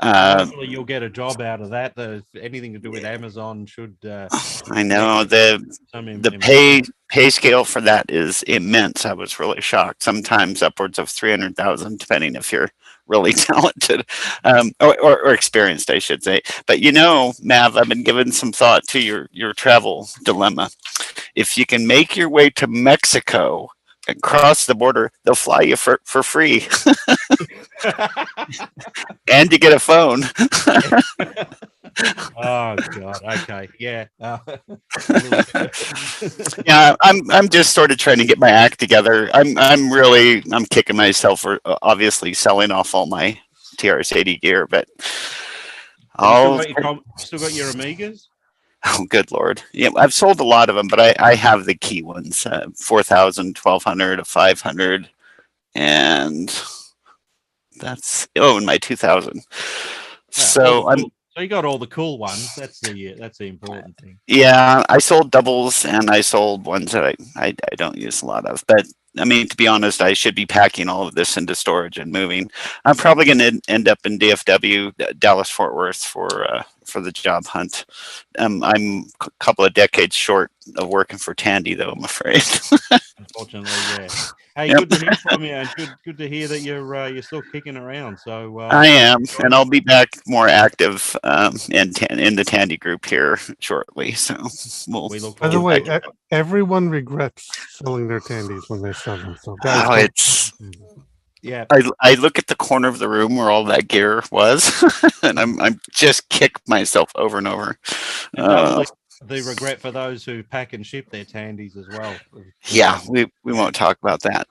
Hopefully you'll get a job out of that. Anything to do with Amazon should. I know the pay scale for that is immense. I was really shocked. Sometimes upwards of 300,000, depending if you're really talented or experienced, I should say. But you know, Mav, I've been giving some thought to your travel dilemma. If you can make your way to Mexico and cross the border, they'll fly you for free. And you get a phone. Oh God. Okay. Yeah. Yeah. I'm just sort of trying to get my act together. I'm kicking myself for obviously selling off all my TRS-80 gear, but still got your Amigas? Oh, good Lord. Yeah, I've sold a lot of them, but I have the key ones, 4,000, 1,200, a 500, and that's, and my 2,000. Yeah, so you got all the cool ones. That's the important thing. Yeah, I sold doubles and I sold ones that I don't use a lot of, but I mean, to be honest, I should be packing all of this into storage and moving. I'm probably going to end up in DFW, Dallas Fort Worth, for the job hunt. I'm a couple of decades short of working for Tandy, though, I'm afraid. Unfortunately, yeah. Hey, good to hear from you, and good to hear that you're still kicking around. So I am, and I'll be back more active in the Tandy group here shortly. So we look. By the way, everyone regrets selling their Tandies when they sell them. So guys, yeah. I look at the corner of the room where all that gear was, and I'm just kick myself over and over. The regret for those who pack and ship their Tandies as well. Yeah, we won't talk about that.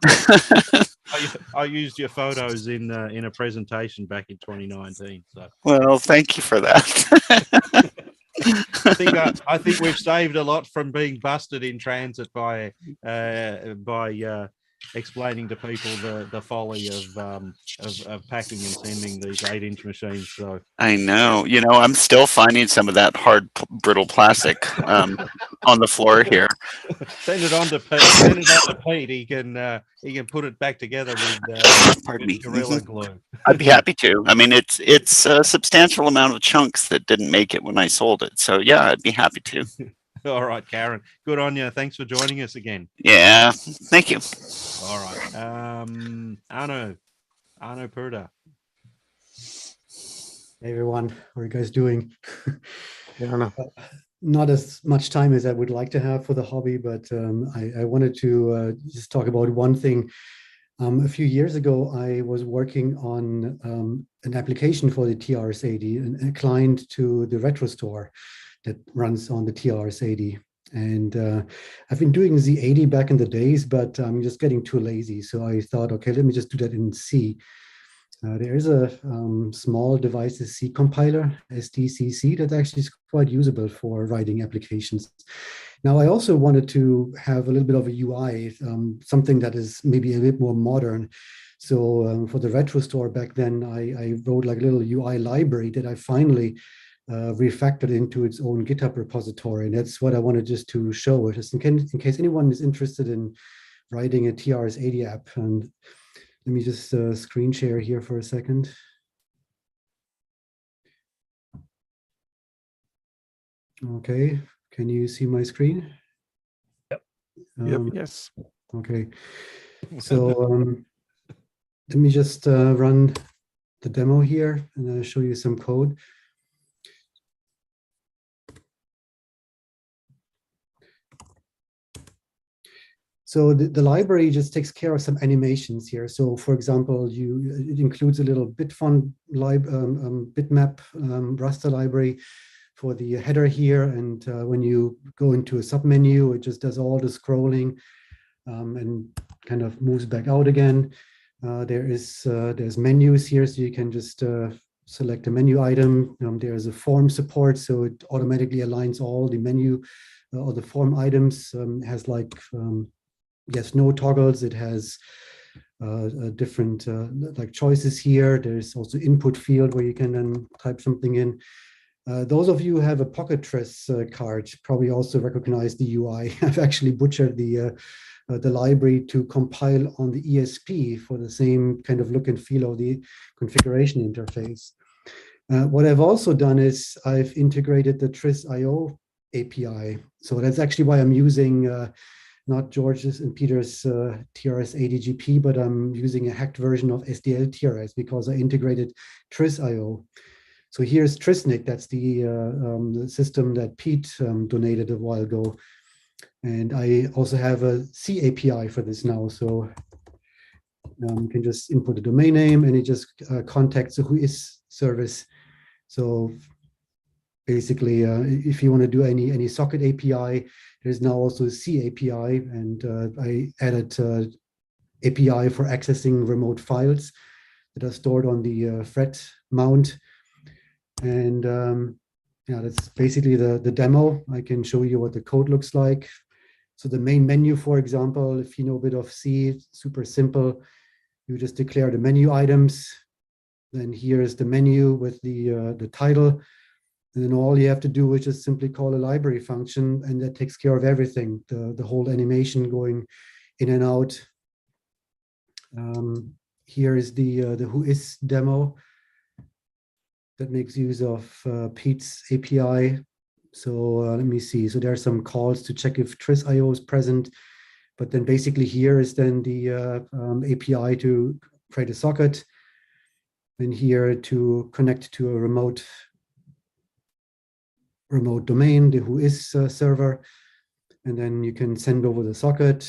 I used your photos in a presentation back in 2019. So well, thank you for that. I think we've saved a lot from being busted in transit by explaining to people the folly of packing and sending these 8-inch machines. So I know, you know, I'm still finding some of that hard, brittle plastic on the floor here. Send it on to Pete. He can put it back together with Gorilla Glue. I'd be happy to. I mean, it's a substantial amount of chunks that didn't make it when I sold it. So yeah, I'd be happy to. All right, Karen. Good on you. Thanks for joining us again. Yeah, thank you. All right. Arno Purda. Hey everyone, how are you guys doing? Yeah, Arno. Not as much time as I would like to have for the hobby, but I wanted to just talk about one thing. A few years ago, I was working on an application for the TRS-80, a client to the retro store that runs on the TRS-80. And I've been doing the 80 back in the days, but I'm just getting too lazy. So I thought, okay, let me just do that in C. There is a small devices C compiler, SDCC, that actually is quite usable for writing applications. Now, I also wanted to have a little bit of a UI, something that is maybe a bit more modern. So for the retro store back then, I wrote like a little UI library that I finally refactored into its own GitHub repository. And that's what I wanted just to show, just in case anyone is interested in writing a TRS-80 app. And let me just screen share here for a second. Okay, can you see my screen? Yep. Yes. Okay, so let me just run the demo here and I'll show you some code. So the library just takes care of some animations here. So for example, it includes a little bitmap raster library for the header here. And when you go into a submenu, it just does all the scrolling and kind of moves back out again. There's menus here, so you can just select a menu item. There's a form support, so it automatically aligns all the menu or the form items. Has like yes, no toggles. It has different like choices here. There's also input field where you can then type something in. Those of you who have a Pocket Tris card probably also recognize the UI. I've actually butchered the library to compile on the ESP for the same kind of look and feel of the configuration interface. What I've also done is I've integrated the Tris.io API. So that's actually why I'm using not George's and Peter's TRS-80 GP, but I'm using a hacked version of SDL TRS because I integrated Tris.io. So here's Trisnik, that's the system that Pete donated a while ago. And I also have a C API for this now. So you can just input the domain name and it just contacts the Whois service. So basically, if you want to do any socket API, there's now also a C API. And I added API for accessing remote files that are stored on the fret mount. And yeah, that's basically the demo. I can show you what the code looks like. So the main menu, for example, if you know a bit of C, super simple. You just declare the menu items. Then here is the menu with the title. And then all you have to do is just simply call a library function, and that takes care of everything, the whole animation going in and out. Here is the Whois demo that makes use of Pete's API. So let me see. So there are some calls to check if Tris.io is present. But then basically here is then the API to create a socket. And here to connect to a remote domain, the Whois server. And then you can send over the socket.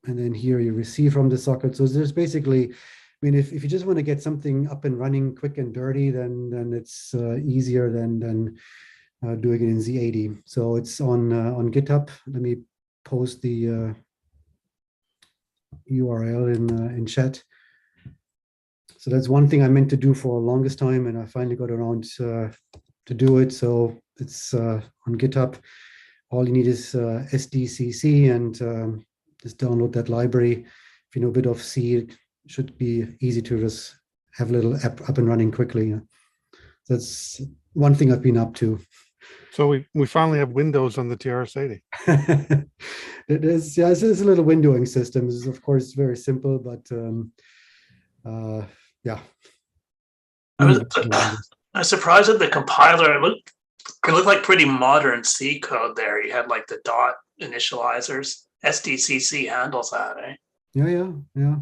And then here you receive from the socket. So there's basically, I mean, if you just want to get something up and running quick and dirty, then it's easier than doing it in Z80. So it's on GitHub. Let me post the URL in chat. So that's one thing I meant to do for the longest time, and I finally got around to do it. So it's on GitHub. All you need is SDCC and just download that library. If you know a bit of C, it should be easy to just have a little app up and running quickly. That's one thing I've been up to. So we finally have Windows on the TRS-80. It's a little windowing system. It's of course very simple, but yeah. I was surprised at the compiler. It looked like pretty modern C code there. You had like the dot initializers. SDCC handles that, eh? Yeah.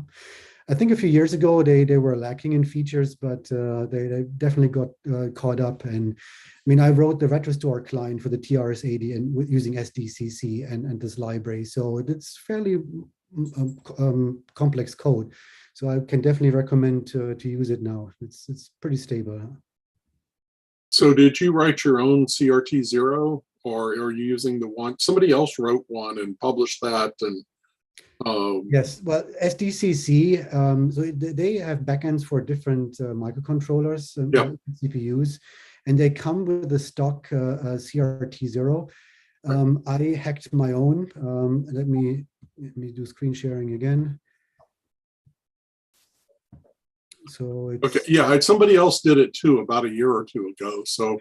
I think a few years ago they were lacking in features, but they definitely got caught up. And I mean, I wrote the RetroStore client for the TRS-80 and using SDCC and this library, so it's fairly complex code. So I can definitely recommend to use it now. It's pretty stable. So did you write your own CRT0, or are you using the one somebody else wrote one and published that? And yes, well, SDCC, so they have backends for different microcontrollers and CPUs, and they come with the stock CRT0. I hacked my own. Let me do screen sharing again. So it's Okay, yeah, somebody else did it too about a year or two ago. So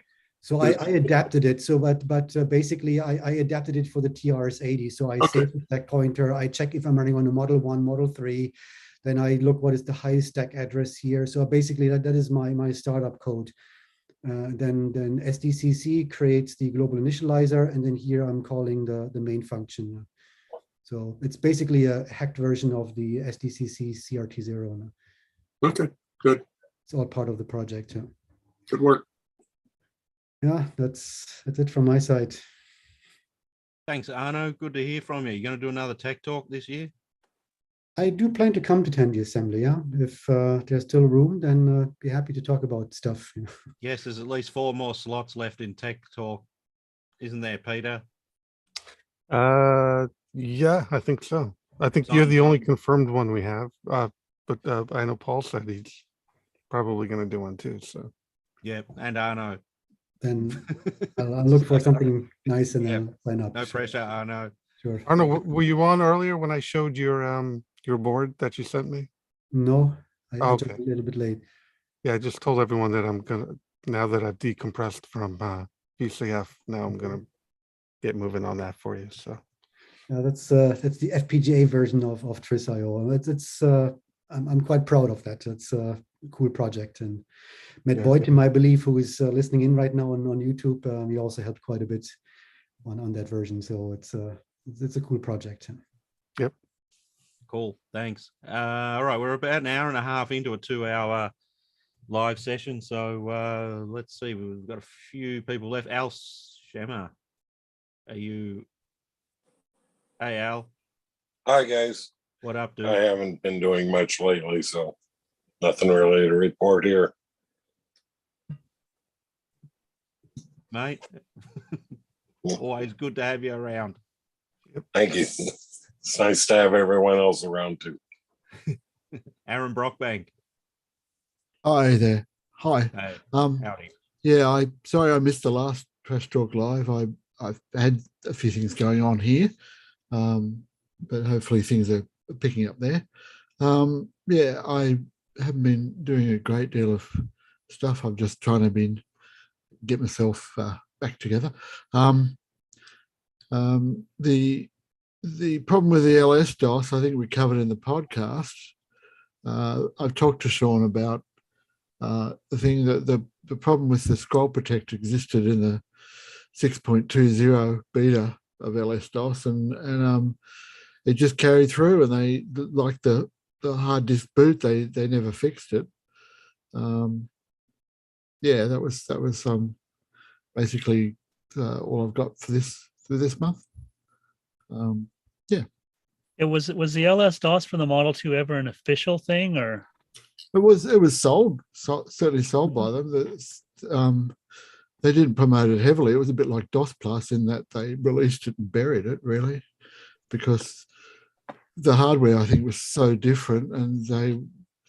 I adapted it. So, but basically, I adapted it for the TRS-80. So I save the stack pointer. I check if I'm running on a Model 1, Model 3. Then I look what is the highest stack address here. So basically, that is my startup code. Then SDCC creates the global initializer, and then here I'm calling the main function. So it's basically a hacked version of the SDCC CRT0. Okay, good. It's all part of the project. Yeah. Good work. Yeah, that's it from my side. Thanks, Arno. Good to hear from you. You going to do another tech talk this year? I do plan to come to Tandy Assembly. Yeah, if there's still room, then be happy to talk about stuff. Yes, there's at least 4 more slots left in tech talk, isn't there, Peter? Yeah, I think so. I think you're the only confirmed one we have. But I know Paul said he's probably going to do one too. So yeah, and Arno. Then I'll look for something nice and then sign up. No pressure, Arno. Sure. Arno, were you on earlier when I showed your board that you sent me? No, I Okay. jumped a little bit late. Yeah, I just told everyone that I'm gonna, now that I've decompressed from PCF, now I'm gonna get moving on that for you. So that's the FPGA version of TRIS.io. I'm quite proud of that. It's a cool project. And Matt Boynton, I believe, who is listening in right now on YouTube, he also helped quite a bit on that version. So it's a cool project. Yep. Cool. Thanks. All right, we're about an hour and a half into a 2-hour live session. So let's see. We've got a few people left. Al Shammer, are you? Hey, Al. Hi, guys. What up, dude? I haven't been doing much lately, so nothing really to report here. Mate, always good to have you around. Thank you. It's nice to have everyone else around too. Aaron Brockbank. Hi there. Hi. Hey, howdy. Yeah, sorry I missed the last Trash Talk Live. I've had a few things going on here, but hopefully things are picking up there. Yeah, I haven't been doing a great deal of stuff. I'm just trying to get myself back together. The problem with the LS-DOS, I think we covered in the podcast. I've talked to Sean about the thing that the problem with the scroll protector existed in the 6.20 beta of LS-DOS, and it just carried through, and they, like the hard disk boot, they never fixed it. Yeah, that was basically all I've got for this month. Yeah. Was the LS-DOS for the Model 2 ever an official thing, or? It was sold, certainly sold by them. They didn't promote it heavily. It was a bit like DOS Plus in that they released it and buried it, really, because the hardware, I think, was so different, and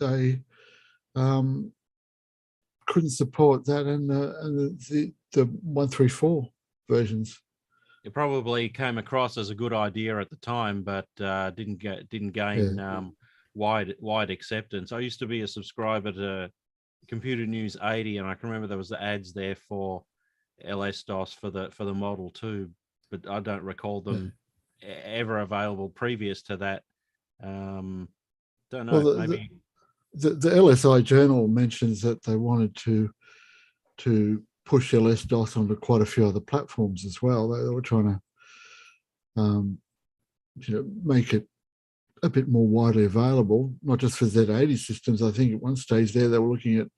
they couldn't support that and the 134 versions. It probably came across as a good idea at the time, but didn't gain wide acceptance. I used to be a subscriber to Computer News 80, and I can remember there was the ads there for LS-DOS for the Model 2, but I don't recall them ever available previous to that. Don't know. Well, maybe the LSI Journal mentions that they wanted to push LS-DOS onto quite a few other platforms as well. They were trying to make it a bit more widely available, not just for Z80 systems. I think at one stage there they were looking at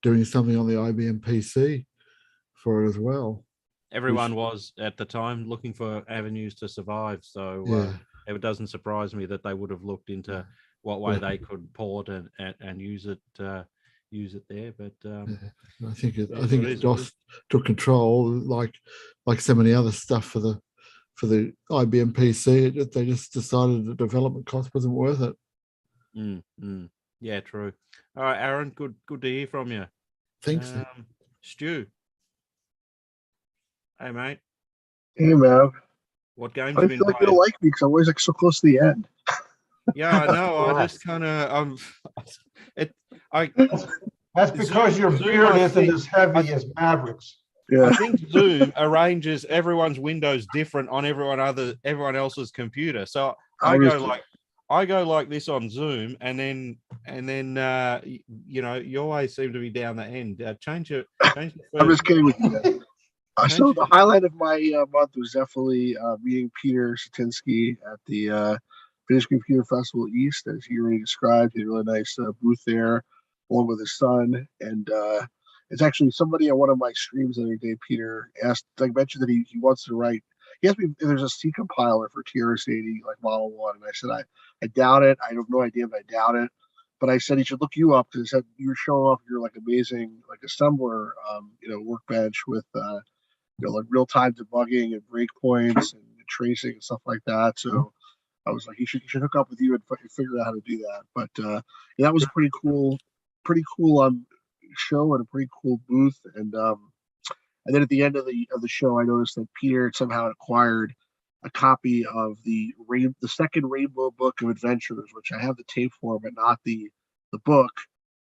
doing something on the IBM PC for it as well. everyone was at the time looking for avenues to survive. So it doesn't surprise me that they would have looked into what way they could port and use it there. But I think it DOS took control, like so many other stuff for the IBM PC. They just decided the development cost wasn't worth it. Yeah, true. All right, Aaron, good to hear from you. Thanks. Stu. Hey, mate. Hey, man. What games I have you feel been like you playing? don't like me because I'm always like so close to the end. Yeah, I know. I just kind of That's because your Zoom, beard I isn't think- as heavy as Maverick's. I think Zoom arranges everyone's windows different on everyone else's computer. So I go like this on Zoom, and then you always seem to be down the end. Change the I'm just kidding with you guys. So the highlight of my month was definitely meeting Peter Satinsky at the Finnish Computer Festival East, as he already described. He had a really nice booth there, along with his son. And it's actually somebody on one of my streams the other day, Peter asked, like, mentioned that he wants to write. He asked me if there's a C compiler for TRS-80, like Model 1. And I said, I doubt it. I have no idea, but I doubt it. But I said he should look you up, because I said you were showing off your like amazing like assembler workbench with like real-time debugging and breakpoints and tracing and stuff like that. So I was like, he should hook up with you and figure out how to do that. But that was a pretty cool show and a pretty cool booth. And then at the end of the show, I noticed that Peter somehow acquired a copy of the second Rainbow Book of Adventures, which I have the tape for, but not the book.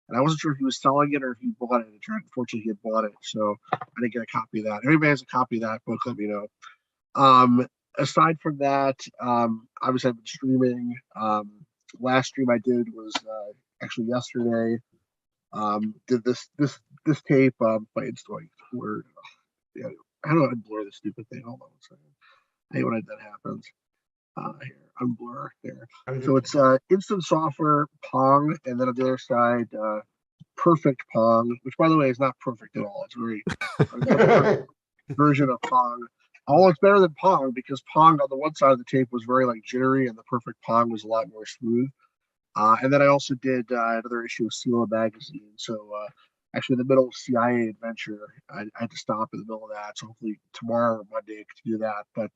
And I wasn't sure if he was selling it or if he bought it. Unfortunately, he had bought it, so I didn't get a copy of that. If anybody has a copy of that book, let me know. Aside from that, obviously I've been streaming. Last stream I did was actually yesterday. Did this tape by installing Word. Yeah, how do I blur this stupid thing? Hold on a second. I hate when that happens. Here, unblur there. So it's Instant Software Pong, and then on the other side, Perfect Pong, which by the way is not perfect at all. It's very version of Pong. Oh, it's better than Pong, because Pong on the one side of the tape was very like jittery, and the Perfect Pong was a lot more smooth. And then I also did another issue of Sela magazine. So actually, in the middle of CIA Adventure, I had to stop in the middle of that. So hopefully tomorrow or Monday I can do that. But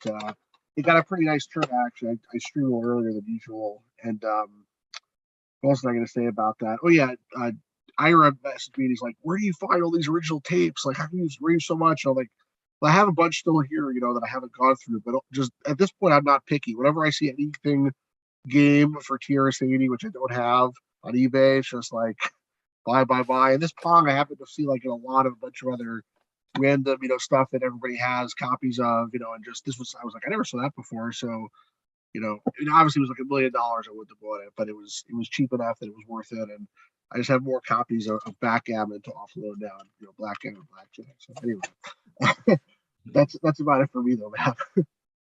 it got a pretty nice turnout. Actually, I streamed a little earlier than usual. And what else was I going to say about that? Oh yeah, Ira messaged me. He's like, "Where do you find all these original tapes? Like, how can you range so much?" And I'm like, "Well, I have a bunch still here, that I haven't gone through. But just at this point, I'm not picky. Whenever I see anything game for TRS-80, which I don't have on eBay, it's just like buy. And this Pong, I happen to see like in a bunch of other random, stuff that everybody has copies of, and just I was like, I never saw that before. So, obviously it was like $1 million. I wouldn't have bought it, but it was cheap enough that it was worth it. And I just have more copies of Backgammon to offload now, Blackgammon, Blackjack. So anyway, that's about it for me though, man.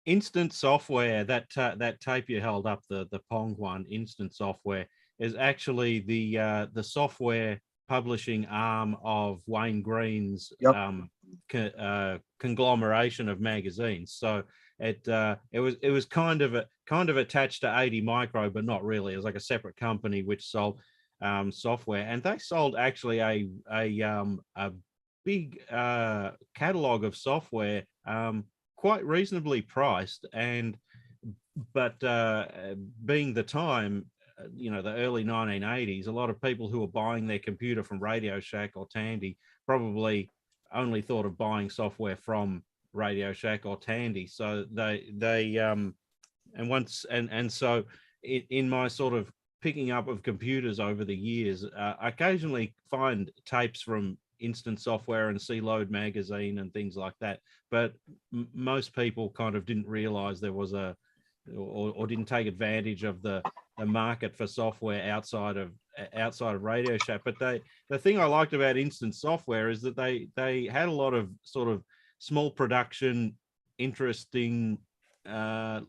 Instant Software, that tape you held up, the Pong one, Instant Software, is actually the software publishing arm of Wayne Green's conglomeration of magazines. So it was kind of attached to 80 Micro, but not really. It was like a separate company which sold software, and they sold actually a big catalog of software, quite reasonably priced, but being the time, the early 1980s, a lot of people who were buying their computer from Radio Shack or Tandy probably only thought of buying software from Radio Shack or Tandy. So so in my sort of picking up of computers over the years, I occasionally find tapes from Instant Software and C-Load magazine and things like that, but most people kind of didn't realize there was or didn't take advantage of the market for software outside of Radio Shack. But the thing I liked about Instant Software is that they had a lot of sort of small production, interesting, I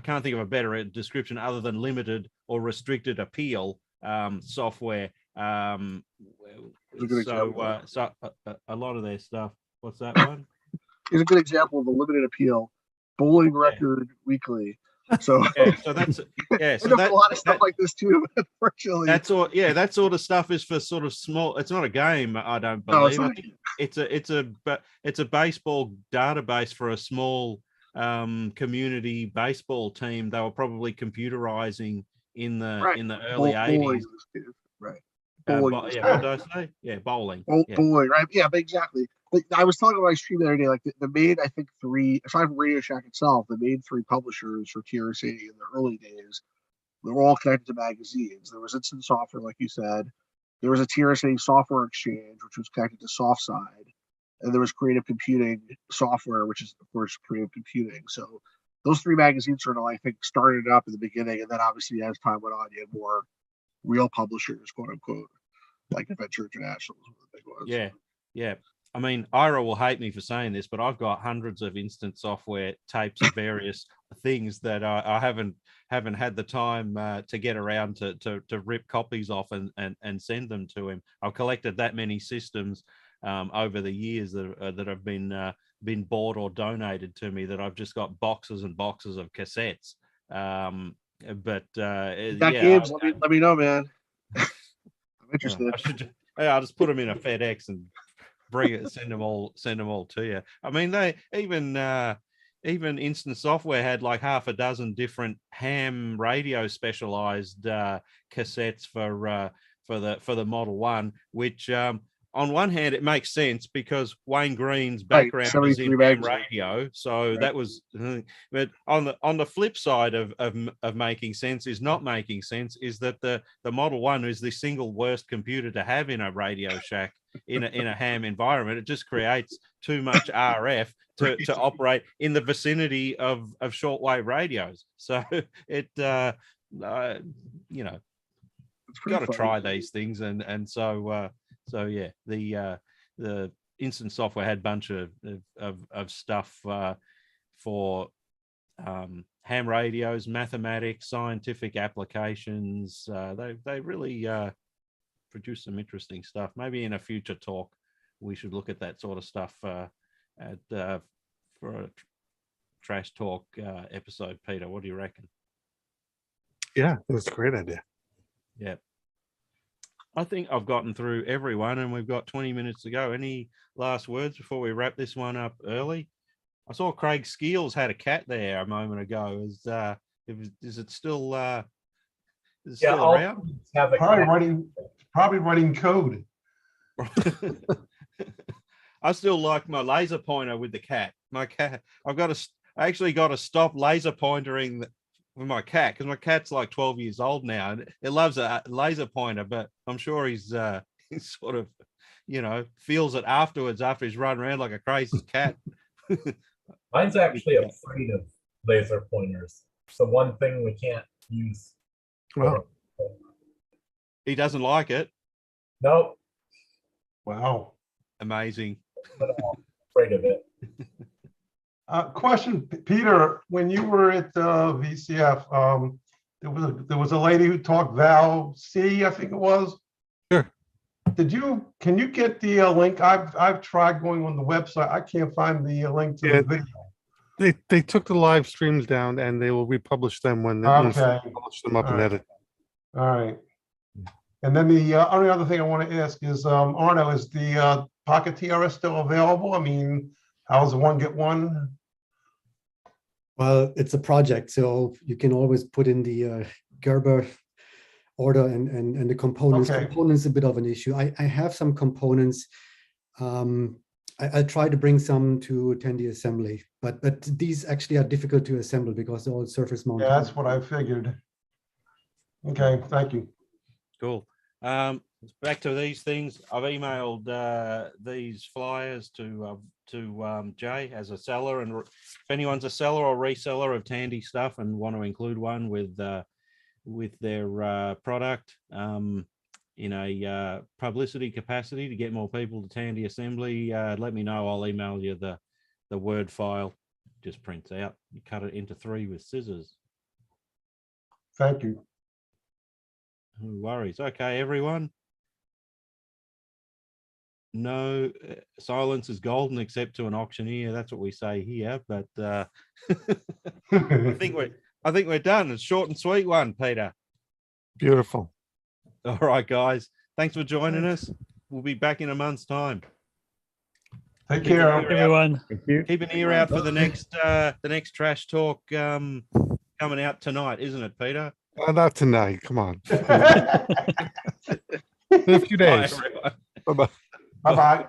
can't think of a better description other than limited or restricted appeal software. So a lot of their stuff. What's that one? It's a good example of a limited appeal. Bowling Record Weekly. So so that's So a lot of stuff like this too. Unfortunately, that's all. Yeah, that sort of stuff is for sort of small. It's not a game, I don't believe. No, I think it's a baseball database for a small community baseball team. They were probably computerizing in the early 80s. Right. Bowling, what did I say? Yeah, bowling. Bowling, right? Yeah, but exactly. But I was talking about my stream the other day, like the main, I think aside from Radio Shack itself, the main three publishers for TRS-80 in the early days They were all connected to magazines. There was instant software, like you said. There was a TRS-80 software exchange, which was connected to SoftSide. And there was creative computing software, which is, of course, creative computing. So those three magazines sort of, I think, started up in the beginning. And then obviously, as time went on, you had more real publishers, quote unquote, like Adventure International was one of the big ones. Yeah. Yeah. I mean, Ira will hate me for saying this, but I've got hundreds of instant software tapes of various things that I haven't had the time to get around to rip copies off and send them to him. I've collected that many systems over the years that have been bought or donated to me that I've just got boxes and boxes of cassettes. But Games, let me know, man. I'm interested. I'll just put them in a FedEx and send them all to you. I mean, they even Instant Software had like half a dozen different ham radio specialized cassettes for the Model 1, which on one hand it makes sense because Wayne Green's background is in ham radio, so that was. But on the flip side of making sense is not making sense is that the Model 1 is the single worst computer to have in a Radio Shack. In a ham environment, it just creates too much RF to operate in the vicinity of shortwave radios. So it got to try these things, and so yeah, the Instant Software had a bunch of stuff for ham radios, mathematics, scientific applications. They really produce some interesting stuff. Maybe in a future talk, we should look at that sort of stuff for a trash talk episode. Peter, what do you reckon? Yeah, that's a great idea. Yeah. I think I've gotten through everyone and we've got 20 minutes to go. Any last words before we wrap this one up early? I saw Craig Skeels had a cat there a moment ago. Is it still around? Probably writing code. I still like my laser pointer with the cat. My cat, I actually got to stop laser pointering with my cat because my cat's like 12 years old now and it loves a laser pointer, but I'm sure he's sort of, feels it afterwards after he's run around like a crazy cat. Mine's actually afraid of laser pointers. It's the one thing we can't use. Wow. He doesn't like it. No. Wow. Amazing. But I'm afraid of it. Question, Peter, when you were at VCF, there was a lady who talked Val C, I think it was. Sure. Can you get the link? I've tried going on the website. I can't find the link to the video. They took the live streams down and they will republish them when they publish them up and edit. All right. And then the only other thing I want to ask is, Arno, is the Pocket TRS still available? I mean, how's the one get one? Well, it's a project, so you can always put in the Gerber order and the components. Okay. Components a bit of an issue. I have some components. I'll try to bring some to Tandy assembly, but these actually are difficult to assemble because they're all surface mounted. Yeah, that's what I figured. Okay, thank you. Cool. Back to these things. I've emailed these flyers to Jay as a seller, and if anyone's a seller or reseller of Tandy stuff and want to include one with their product in a publicity capacity to get more people to Tandy assembly, let me know. I'll email you the Word file. Just prints out. You cut it into 3 with scissors. Thank you. No worries. Okay, everyone. No, silence is golden except to an auctioneer. That's what we say here. But I think we're done. It's short and sweet one, Peter. Beautiful. All right, guys. Thanks for joining us. We'll be back in a month's time. Take care, everyone. Thank you. Keep an ear out for the next trash talk coming out tonight, isn't it, Peter? Not tonight. Come on. In a few days. Bye, everyone. Bye-bye. Bye-bye.